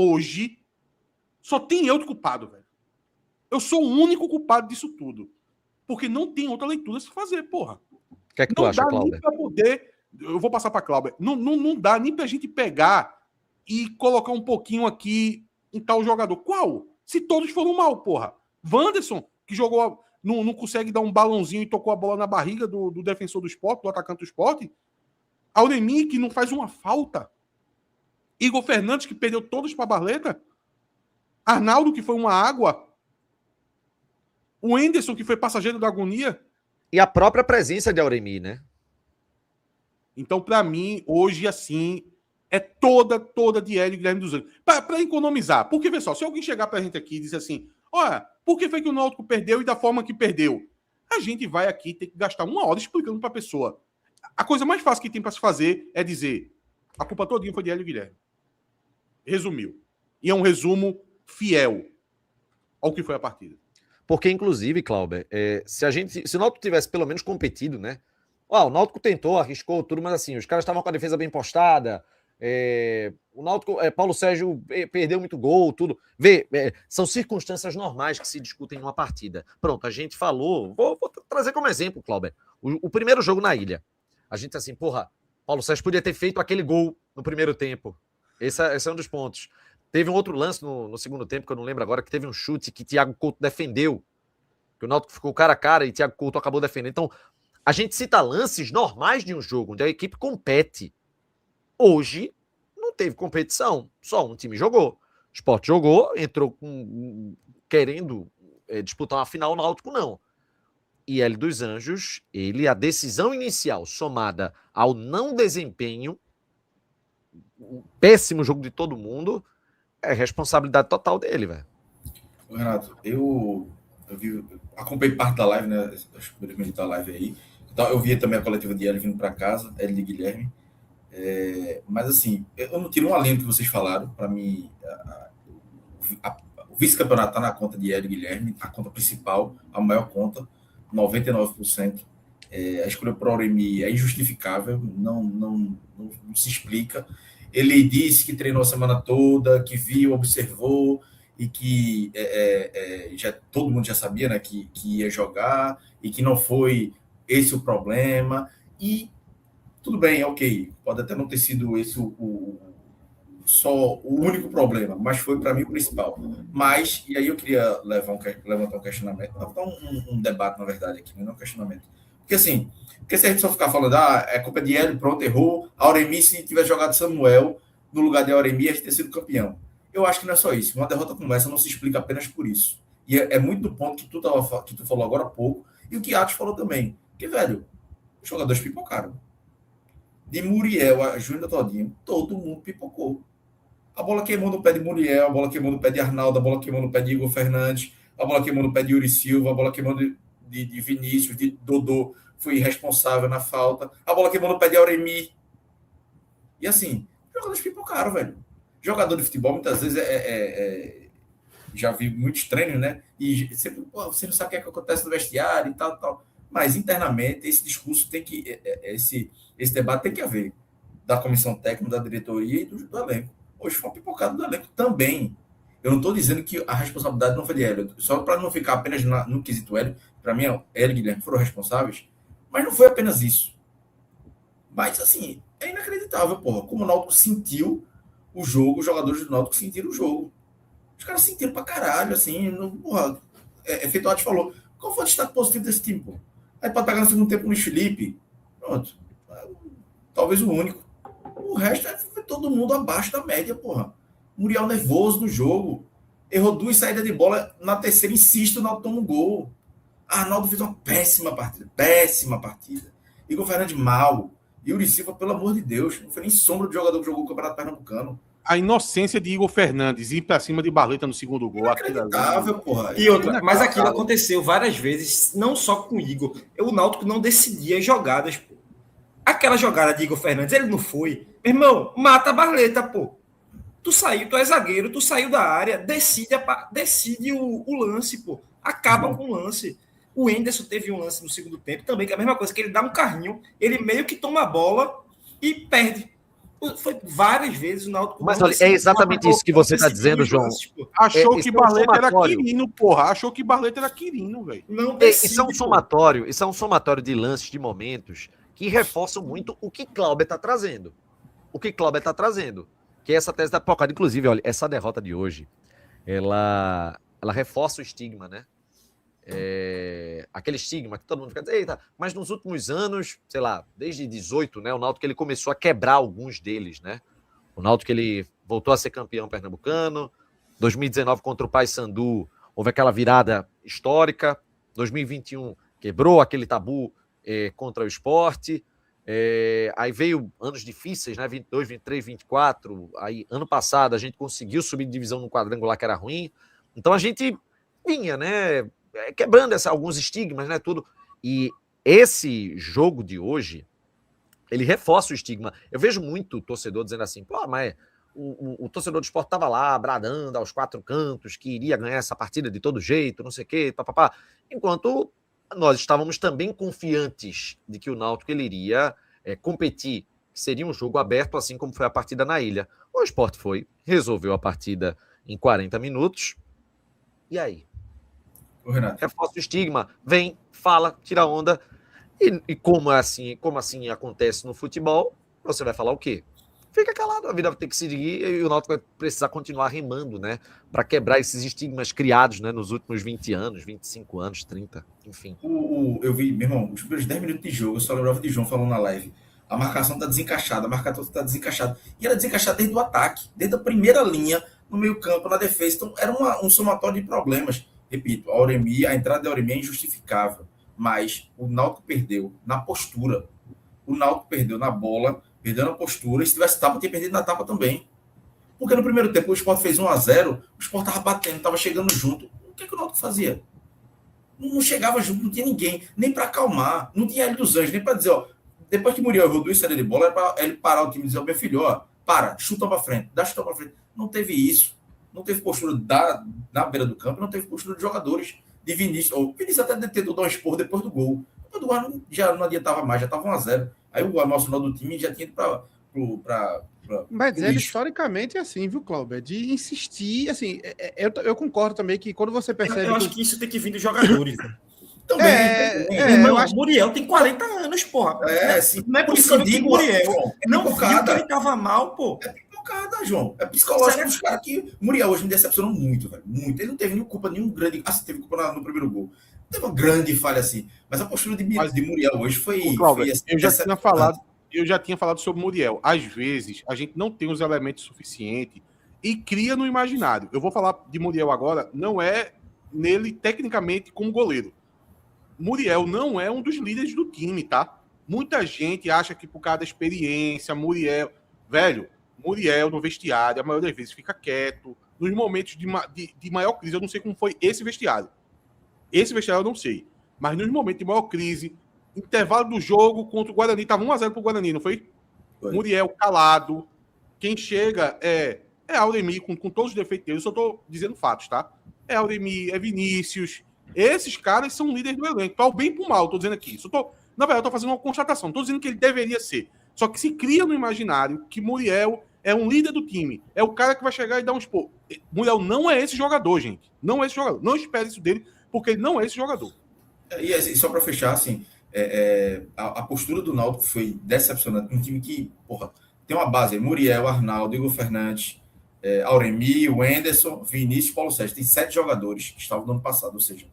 só tem eu de culpado, velho. Eu sou o único culpado disso tudo. Porque não tem outra leitura a se fazer, porra. O que é que tu acha, Cláudio? Eu vou passar para Cláudio. Não dá nem pra gente pegar e colocar um pouquinho aqui em tal jogador. Qual? Se todos foram mal, porra. Wanderson, que jogou, não consegue dar um balãozinho e tocou a bola na barriga do defensor do Sport, do atacante do Sport. Auremir, que não faz uma falta. Igor Fernandes, que perdeu todos para a Barleta. Arnaldo, que foi uma água. O Henderson, que foi passageiro da agonia. E a própria presença de Auremir, né? Então, para mim, hoje, assim, é toda de Hélio Guilherme dos Anjos. Para economizar. Porque, pessoal, se alguém chegar para a gente aqui e dizer assim, olha, por que foi que o Náutico perdeu e da forma que perdeu? A gente vai aqui ter que gastar uma hora explicando para a pessoa. A coisa mais fácil que tem para se fazer é dizer a culpa todinha foi de Hélio Guilherme. Resumiu. E é um resumo fiel ao que foi a partida. Porque, inclusive, Cláudio, se o Náutico tivesse pelo menos competido, né? O Náutico tentou, arriscou tudo, mas assim, os caras estavam com a defesa bem postada, o Náutico, Paulo Sérgio perdeu muito gol, tudo. São circunstâncias normais que se discutem numa partida. Pronto, a gente falou, vou trazer como exemplo, Cláudio, o primeiro jogo na ilha. A gente assim, porra, Paulo Sérgio podia ter feito aquele gol no primeiro tempo. Esse é um dos pontos. Teve um outro lance no segundo tempo, que eu não lembro agora, que teve um chute que Thiago Couto defendeu. Que o Náutico ficou cara a cara e Thiago Couto acabou defendendo. Então, a gente cita lances normais de um jogo, onde a equipe compete. Hoje, não teve competição. Só um time jogou. O Sport jogou, entrou querendo disputar uma final, o Náutico não. E Hélio dos Anjos, a decisão inicial, somada ao não desempenho, um péssimo jogo de todo mundo, é responsabilidade total dele, velho. Renato, eu acompanhei parte da live, né? Os primeiros minutos da live aí. Então, eu via também a coletiva de Hélio vindo para casa, Hélio e Guilherme. Mas, assim, eu não tiro uma linha do que vocês falaram. Para mim, o vice-campeonato está na conta de Hélio e Guilherme, a conta principal, a maior conta, 99%. A escolha por Auremi é injustificável, não se explica. Ele disse que treinou a semana toda, que viu, observou e que todo mundo já sabia, né, que ia jogar e que não foi esse o problema. E tudo bem, ok, pode até não ter sido esse só o único problema, mas foi para mim o principal. Mas, e aí eu queria levantar um questionamento, levantar um debate, na verdade, aqui, não um questionamento. Porque assim, se a gente só ficar falando, é culpa de Hélio, pronto, errou, Auremi, se tivesse jogado Samuel no lugar de Auremi, a gente teria sido campeão. Eu acho que não é só isso. Uma derrota como essa não se explica apenas por isso. E é muito do ponto que tu falou agora há pouco, e o que Atos falou também. Porque, velho, os jogadores pipocaram. De Muriel a Júnior Todinho, todo mundo pipocou. A bola queimou no pé de Muriel, a bola queimou no pé de Arnaldo, a bola queimou no pé de Igor Fernandes, a bola queimou no pé de Yuri Silva, a bola queimou de Vinícius, de Dodô, foi irresponsável na falta, a bola queimou no pé de Auremi. E assim, jogadores pipocaram, velho. Jogador de futebol, muitas vezes, já vi muitos treinos, né? E sempre, você não sabe o que é que acontece no vestiário e tal. Mas, internamente, esse discurso tem que... Esse debate tem que haver. Da comissão técnica, da diretoria e do elenco. Hoje foi um pipocado do elenco também. Eu não estou dizendo que a responsabilidade não foi de Hélio. Só para não ficar apenas no quesito Hélio. Para mim, Hélio e Guilherme foram responsáveis. Mas não foi apenas isso. Mas, assim, é inacreditável, porra. Como o Náutico sentiu o jogo, os jogadores do Náutico sentiram o jogo. Os caras sentiram pra caralho, assim. Porra, feito o Atos falou. Qual foi o destaque positivo desse time, pô? Aí para pegar no segundo tempo o Luiz Felipe. Pronto. Talvez o único. O resto foi todo mundo abaixo da média, porra. Muriel nervoso no jogo. Errou 2 saídas de bola. Na terceira, insisto, não toma um gol. Arnaldo fez uma péssima partida. Péssima partida. Igor Fernandes mal. Yuri Silva, pelo amor de Deus. Não foi nem sombra do jogador que jogou o Campeonato Pernambucano. A inocência de Igor Fernandes ir para cima de Barleta no segundo gol. Inacreditável, porra. E outra, mas aquilo aconteceu várias vezes, não só com o Igor. O Náutico não decidia jogadas, pô. Aquela jogada de Igor Fernandes, ele não foi. Meu irmão, mata a Barleta, pô. Tu é zagueiro, tu saiu da área, decide o lance, pô. Acaba com o lance. O Henderson teve um lance no segundo tempo também, que é a mesma coisa, que ele dá um carrinho, ele meio que toma a bola e perde. Foi várias vezes o Náutico. Mas olha, é exatamente isso que você está dizendo, João. Achou que Barleta era Quirino, porra. Achou que Barleta era Quirino, velho. Isso é um somatório de lances, de momentos que reforçam muito o que Cláudio está trazendo. Que é essa tese da pipocada. Inclusive, olha, essa derrota de hoje, ela reforça o estigma, né? Aquele estigma que todo mundo fica, eita, mas nos últimos anos, sei lá, desde 18, né, o Náutico ele começou a quebrar alguns deles, né? O Náutico ele voltou a ser campeão pernambucano, 2019 contra o Paysandu houve aquela virada histórica, 2021 quebrou aquele tabu contra o Sport, aí veio anos difíceis, né, 22, 23, 24, aí ano passado a gente conseguiu subir de divisão no quadrangular que era ruim, então a gente vinha, né, quebrando alguns estigmas, né, tudo. E esse jogo de hoje, ele reforça o estigma. Eu vejo muito torcedor dizendo assim, pô, mas o torcedor do Sport estava lá, bradando aos 4 cantos, que iria ganhar essa partida de todo jeito, não sei o quê, papapá. Enquanto nós estávamos também confiantes de que o Náutico ele iria competir, que seria um jogo aberto, assim como foi a partida na Ilha. O Sport resolveu a partida em 40 minutos. E aí? Reforça o estigma, vem, fala, tira onda. E como assim acontece no futebol, você vai falar o quê? Fica calado, a vida vai ter que seguir e o Náutico vai precisar continuar remando, né? Para quebrar esses estigmas criados, né, nos últimos 20 anos, 25 anos, 30, enfim. Eu vi, meu irmão, os primeiros 10 minutos de jogo, eu só lembrava de João falando na live. A marcação tá desencaixada, E era desencaixada desde o ataque, desde a primeira linha, no meio campo, na defesa. Então era um somatório de problemas. Repito, a entrada de Auremi é injustificável, mas o Náutico perdeu na postura. O Náutico perdeu na bola, perdeu na postura, e se tivesse tapa, tinha perdido na tapa também. Porque no primeiro tempo o Sport fez 1-0, o Sport estava batendo, estava chegando junto. O que o Náutico fazia? Não chegava junto, não tinha ninguém, nem para acalmar, não tinha Hélio dos Anjos, nem para dizer, ó, depois que Muriel errou 2 saídas de bola, era para ele parar o time e dizer, ó, meu filho, ó, para, chuta para frente, dá chuta para frente. Não teve isso, não teve postura na beira do campo, não teve postura de jogadores, de Vinícius. O Vinícius até tentou dar um esporro depois do gol. Depois do gol já não adiantava mais, já estava 1-0. Aí o emocional do time já tinha ido para Mas ele historicamente é assim, viu, Cláudio? De insistir, assim, eu concordo também que quando você percebe. Eu acho que isso tem que vir dos jogadores. Também. Eu acho... Muriel tem 40 anos, porra. Sim. Não é possível que Muriel não viu que ele tava mal, pô. É pipocada, João. É psicológico dos caras que Muriel hoje me decepcionou muito, velho. Muito. Ele não teve nenhuma culpa, nenhum grande. Assim, teve culpa no primeiro gol. Teve uma grande falha assim. Mas a postura de Muriel hoje foi assim, eu já tinha falado sobre Muriel. Às vezes, a gente não tem os elementos suficientes e cria no imaginário. Eu vou falar de Muriel agora, não é nele tecnicamente como goleiro. Muriel não é um dos líderes do time, tá? Muita gente acha que por causa da experiência, Muriel no vestiário, a maioria das vezes fica quieto. Nos momentos de maior crise, eu não sei como foi esse vestiário. Esse vestiário eu não sei. Mas nos momentos de maior crise, intervalo do jogo contra o Guarani, estava 1-0 pro Guarani, não foi? Muriel calado. Quem chega é Auremir, com todos os defeitos dele. Eu só estou dizendo fatos, tá? É Auremir, é Vinícius. Esses caras são líderes do elenco. Para o bem e para o mal, estou dizendo aqui. Na verdade, eu estou fazendo uma constatação. Estou dizendo que ele deveria ser. Só que se cria no imaginário que Muriel é um líder do time. É o cara que vai chegar e dar um expor. Muriel não é esse jogador, gente. Não é esse jogador. Não espere isso dele, porque ele não é esse jogador. E só para fechar, assim, a postura do Náutico foi decepcionante. Um time que, porra, tem uma base. Muriel, Arnaldo, Igor Fernandes, Auremir, Wenderson, Vinícius, Paulo Sérgio. Tem 7 jogadores que estavam no ano passado, ou seja,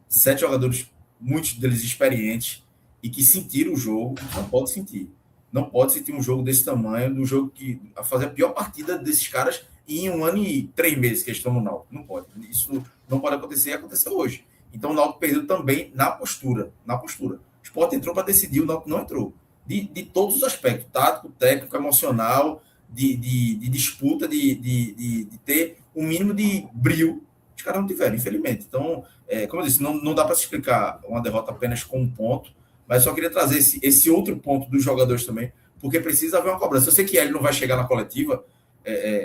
7 jogadores, muitos deles experientes, e que sentiram o jogo. Não pode sentir. Não pode sentir um jogo desse tamanho, do jogo que a fazer a pior partida desses caras em 1 ano e 3 meses que eles estão no Náutico. Não pode. Isso não pode acontecer e aconteceu hoje. Então o Náutico perdeu também na postura. O Sport entrou para decidir, o Náutico não entrou. De todos os aspectos, tático, técnico, emocional, de disputa, de ter um mínimo de brio. Os caras não tiveram, infelizmente. Então, como eu disse, não dá para se explicar uma derrota apenas com um ponto, mas só queria trazer esse outro ponto dos jogadores também, porque precisa haver uma cobrança. Eu sei que ele não vai chegar na coletiva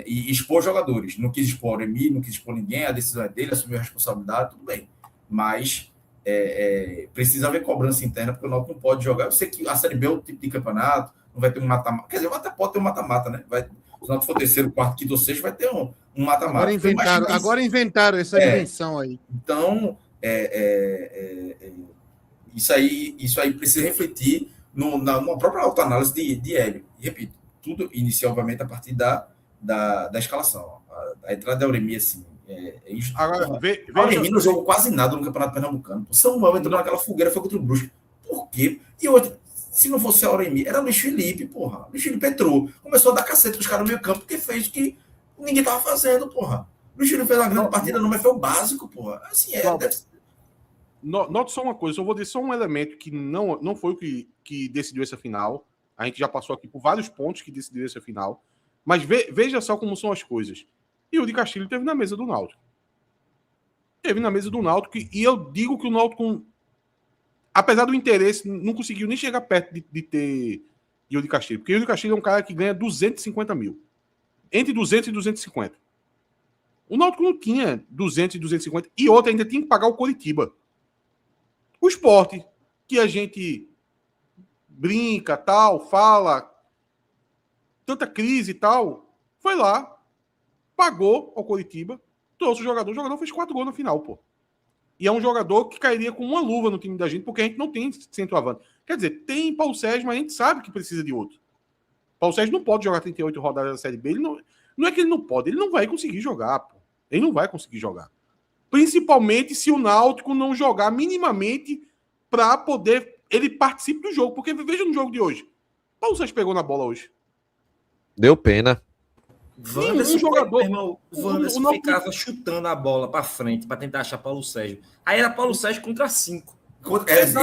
e expor jogadores. Não quis expor o Emílio, não quis expor ninguém, a decisão é dele, assumiu a responsabilidade, tudo bem. Mas precisa haver cobrança interna, porque o Náutico não pode jogar. Eu sei que a Série B é outro tipo de campeonato, não vai ter um mata-mata. Quer dizer, até pode ter um mata-mata, né? Se o Náutico for terceiro, quarto, quinto ou sexto, vai ter um mata-mata. Agora inventaram essa invenção aí. Então, isso aí precisa refletir numa própria autoanálise de Hélio. E repito, tudo inicialmente a partir da escalação. A entrada da Auremir, assim, Agora, Auremir não jogou quase nada no Campeonato Pernambucano. Samuel entrou naquela fogueira, foi contra o Brusque. Por quê? E outro, se não fosse a Auremir, era Luiz Felipe, porra. Luiz Felipe entrou, começou a dar cacete nos caras no meio campo, porque fez o que ninguém tava fazendo, porra. Luiz Felipe fez uma grande partida, não, mas foi o básico, porra. Assim, Note só uma coisa, eu vou dizer só um elemento que não foi o que decidiu essa final. A gente já passou aqui por vários pontos que decidiu essa final. Mas veja só como são as coisas. E o de Castilho teve na mesa do Náutico. E eu digo que o Náutico, apesar do interesse, não conseguiu nem chegar perto de ter Yuri Castilho. Porque Yuri Castilho é um cara que ganha 250 mil. Entre 200 e 250. O Náutico não tinha 200 e 250. E outra, ainda tinha que pagar o Coritiba. O Sport, que a gente brinca, tal, fala, tanta crise e tal, foi lá, pagou ao Coritiba, trouxe o jogador fez 4 gols no final, pô. E é um jogador que cairia com uma luva no time da gente, porque a gente não tem centroavante. Quer dizer, tem Paulo Sérgio, mas a gente sabe que precisa de outro. Paulo Sérgio não pode jogar 38 rodadas da Série B, não é que ele não pode, ele não vai conseguir jogar, pô. Ele não vai conseguir jogar. Principalmente se o Náutico não jogar minimamente para poder ele participe do jogo. Porque veja no jogo de hoje. Paulo Sérgio pegou na bola hoje. Deu pena. Wanderson, jogador. O Wanderson ficava chutando a bola para frente para tentar achar Paulo Sérgio. Aí era Paulo Sérgio contra 5.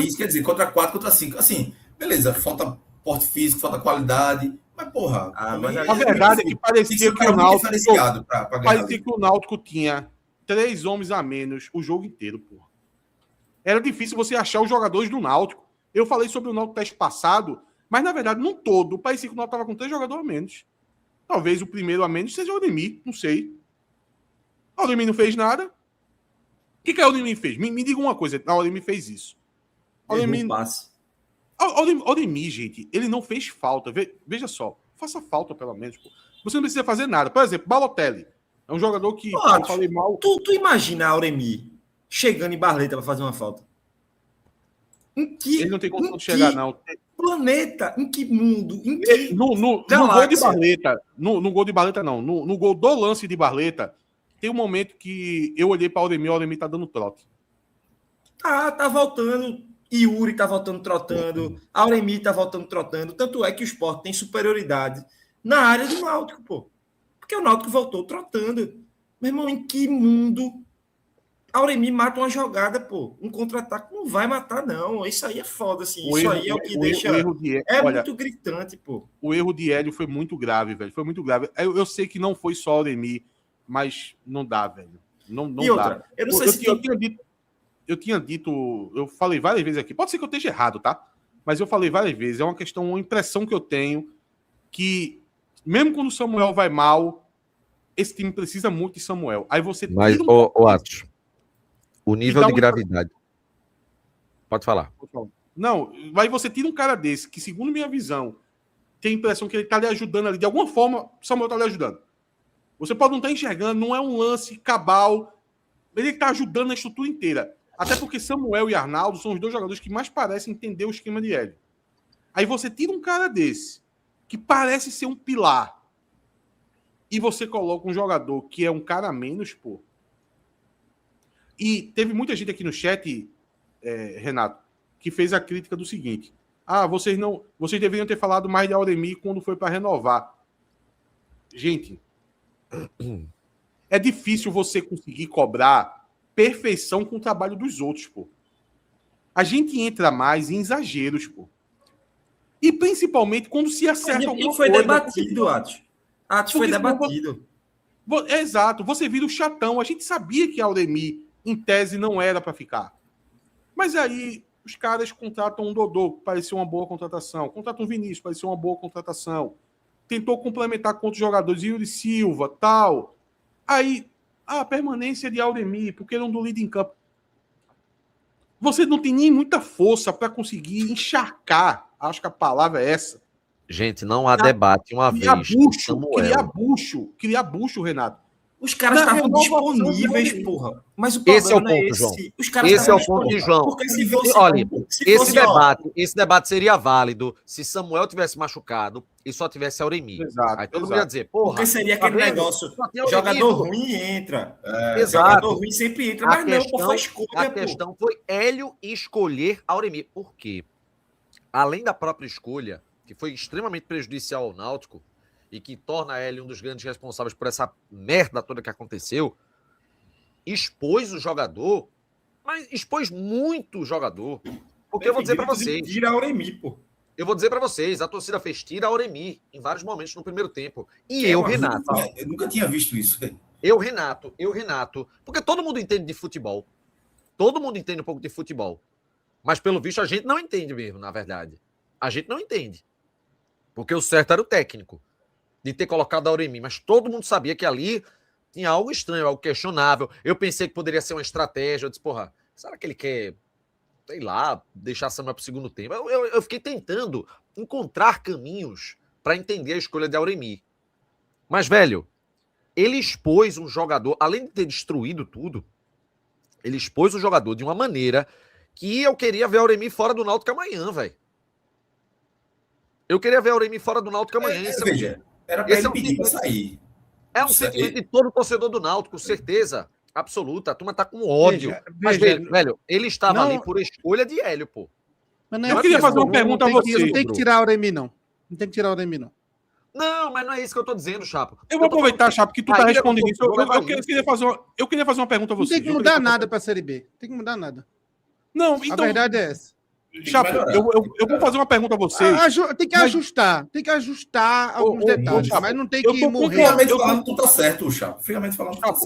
Isso quer dizer, contra 4, contra 5. Assim, beleza, falta porte físico, falta qualidade. Mas, porra. Mas a verdade é que parecia que o Náutico tinha 3 homens a menos o jogo inteiro, porra. era difícil você achar os jogadores do Náutico. Eu falei sobre o Náutico teste passado, mas na verdade, num todo, parecia que o Náutico estava com 3 jogadores a menos. Talvez o primeiro a menos seja o Ademir, não sei. O Ademir não fez nada. O que o Ademir fez? Me diga uma coisa, o Ademir fez isso. O Ademir, gente, ele não fez falta. Veja só, faça falta pelo menos. Pô. Você não precisa fazer nada. Por exemplo, Balotelli. É um jogador que eu falei mal. Tu imagina Auremi chegando em Barleta para fazer uma falta? Ele não tem condição de chegar, não. Planeta? Em que mundo? Em que no gol de Barleta, no gol de Barleta, não. No gol do lance de Barleta, tem um momento que eu olhei para o Auremi tá dando trote. Tá voltando. Yuri tá voltando trotando. Auremi tá voltando trotando. Tanto é que o Sport tem superioridade na área do Náutico, pô. Porque o Náutico voltou trotando. Meu irmão, em que mundo Auremi mata uma jogada, pô? Um contra-ataque não vai matar, não. Isso aí é foda, assim. Isso aí é o que deixa... Olha, muito gritante, pô. O erro de Hélio foi muito grave, velho. Foi muito grave. Eu sei que não foi só Auremi, mas não dá, velho. Não e dá. Outra, eu não sei se eu tinha dito, eu falei várias vezes aqui, pode ser que eu esteja errado, tá? Mas eu falei várias vezes, é uma impressão que eu tenho que, mesmo quando o Samuel vai mal, esse time precisa muito de Samuel. Aí você Mas, Atos, o nível de gravidade... Pode falar. Não, aí você tira um cara desse, que segundo minha visão, tem a impressão que ele tá lhe ajudando ali, de alguma forma, o Samuel tá lhe ajudando. Você pode não estar enxergando, não é um lance cabal, ele tá ajudando a estrutura inteira. Até porque Samuel e Arnaldo são os 2 jogadores que mais parecem entender o esquema de Hélio. Aí você tira um cara desse, que parece ser um pilar, e você coloca um jogador que é um cara a menos, pô. E teve muita gente aqui no chat, Renato, que fez a crítica do seguinte: vocês deveriam ter falado mais de Auremi quando foi para renovar. Gente, é difícil você conseguir cobrar perfeição com o trabalho dos outros, pô. A gente entra mais em exageros, pô. E principalmente quando se acerta alguma coisa. E foi debatido, Atos. Atos foi debatido. Exato. Você vira o chatão. A gente sabia que a Auremi, em tese, não era para ficar. Mas aí os caras contratam um Dodô, que parecia uma boa contratação. Contratam um Vinícius, parecia uma boa contratação. Tentou complementar com outros jogadores, Yuri Silva, tal. Aí, a permanência de Auremi, porque ele é um do líder em campo. Você não tem nem muita força para conseguir encharcar, acho que a palavra é essa. Gente, não há debate uma vez. Criar bucho, Renato. Os caras estavam disponíveis, porra. Mas o esse é o ponto, João. Esse é o ponto de João. Porque se fosse, olha, esse debate seria válido se Samuel tivesse machucado e só tivesse Auremi. Exato. Aí todo mundo ia dizer, porra. Porque seria aquele negócio, jogador ruim entra. Exato. Jogador ruim sempre entra, mas não, pô, foi escolha. A questão foi Hélio escolher Auremi. Por quê? Além da própria escolha, que foi extremamente prejudicial ao Náutico, e que torna Hélio um dos grandes responsáveis por essa merda toda que aconteceu, expôs o jogador, mas expôs muito o jogador. Porque eu vou dizer para vocês... Tira Auremi, pô. Eu vou dizer para vocês, a torcida fez tira Auremi em vários momentos no primeiro tempo. E eu, Renato... Eu nunca tinha visto isso. Eu, Renato... Porque todo mundo entende de futebol. Todo mundo entende um pouco de futebol. Mas, pelo visto, a gente não entende mesmo, na verdade. A gente não entende. Porque o certo era o técnico de ter colocado a Auremi, mas todo mundo sabia que ali tinha algo estranho, algo questionável. Eu pensei que poderia ser uma estratégia. Eu disse, porra, será que ele quer, sei lá, deixar a Samuel para o segundo tempo? Eu fiquei tentando encontrar caminhos para entender a escolha de Auremi. Mas, velho, ele expôs um jogador, além de ter destruído tudo, ele expôs o jogador de uma maneira que eu queria ver a Auremi fora do Náutico amanhã, velho. Eu queria ver a Auremi fora do Náutico amanhã. Veja, era para ele pedir para sair. É um sentimento de todo torcedor do Náutico, certeza absoluta. A turma tá com ódio. Mas, velho, ele estava ali por escolha de Hélio, pô. Mas eu queria fazer uma pergunta a você. Não tem que tirar a Auremi, não. Não tem que tirar a Auremi, não. Não, mas não é isso que eu tô dizendo, Chapo. Eu vou aproveitar, Chapo, que tu tá respondendo isso. Eu queria fazer uma pergunta a você. Não tem que mudar nada pra Série B. Não tem que mudar nada. Não, então... A verdade é essa. Chapo, eu vou fazer uma pergunta a vocês. Tem que ajustar. Tem que ajustar alguns detalhes. Mas não tem que morrer. Friamente falando, tu tá certo, Chapo. Friamente falando, tu tá certo.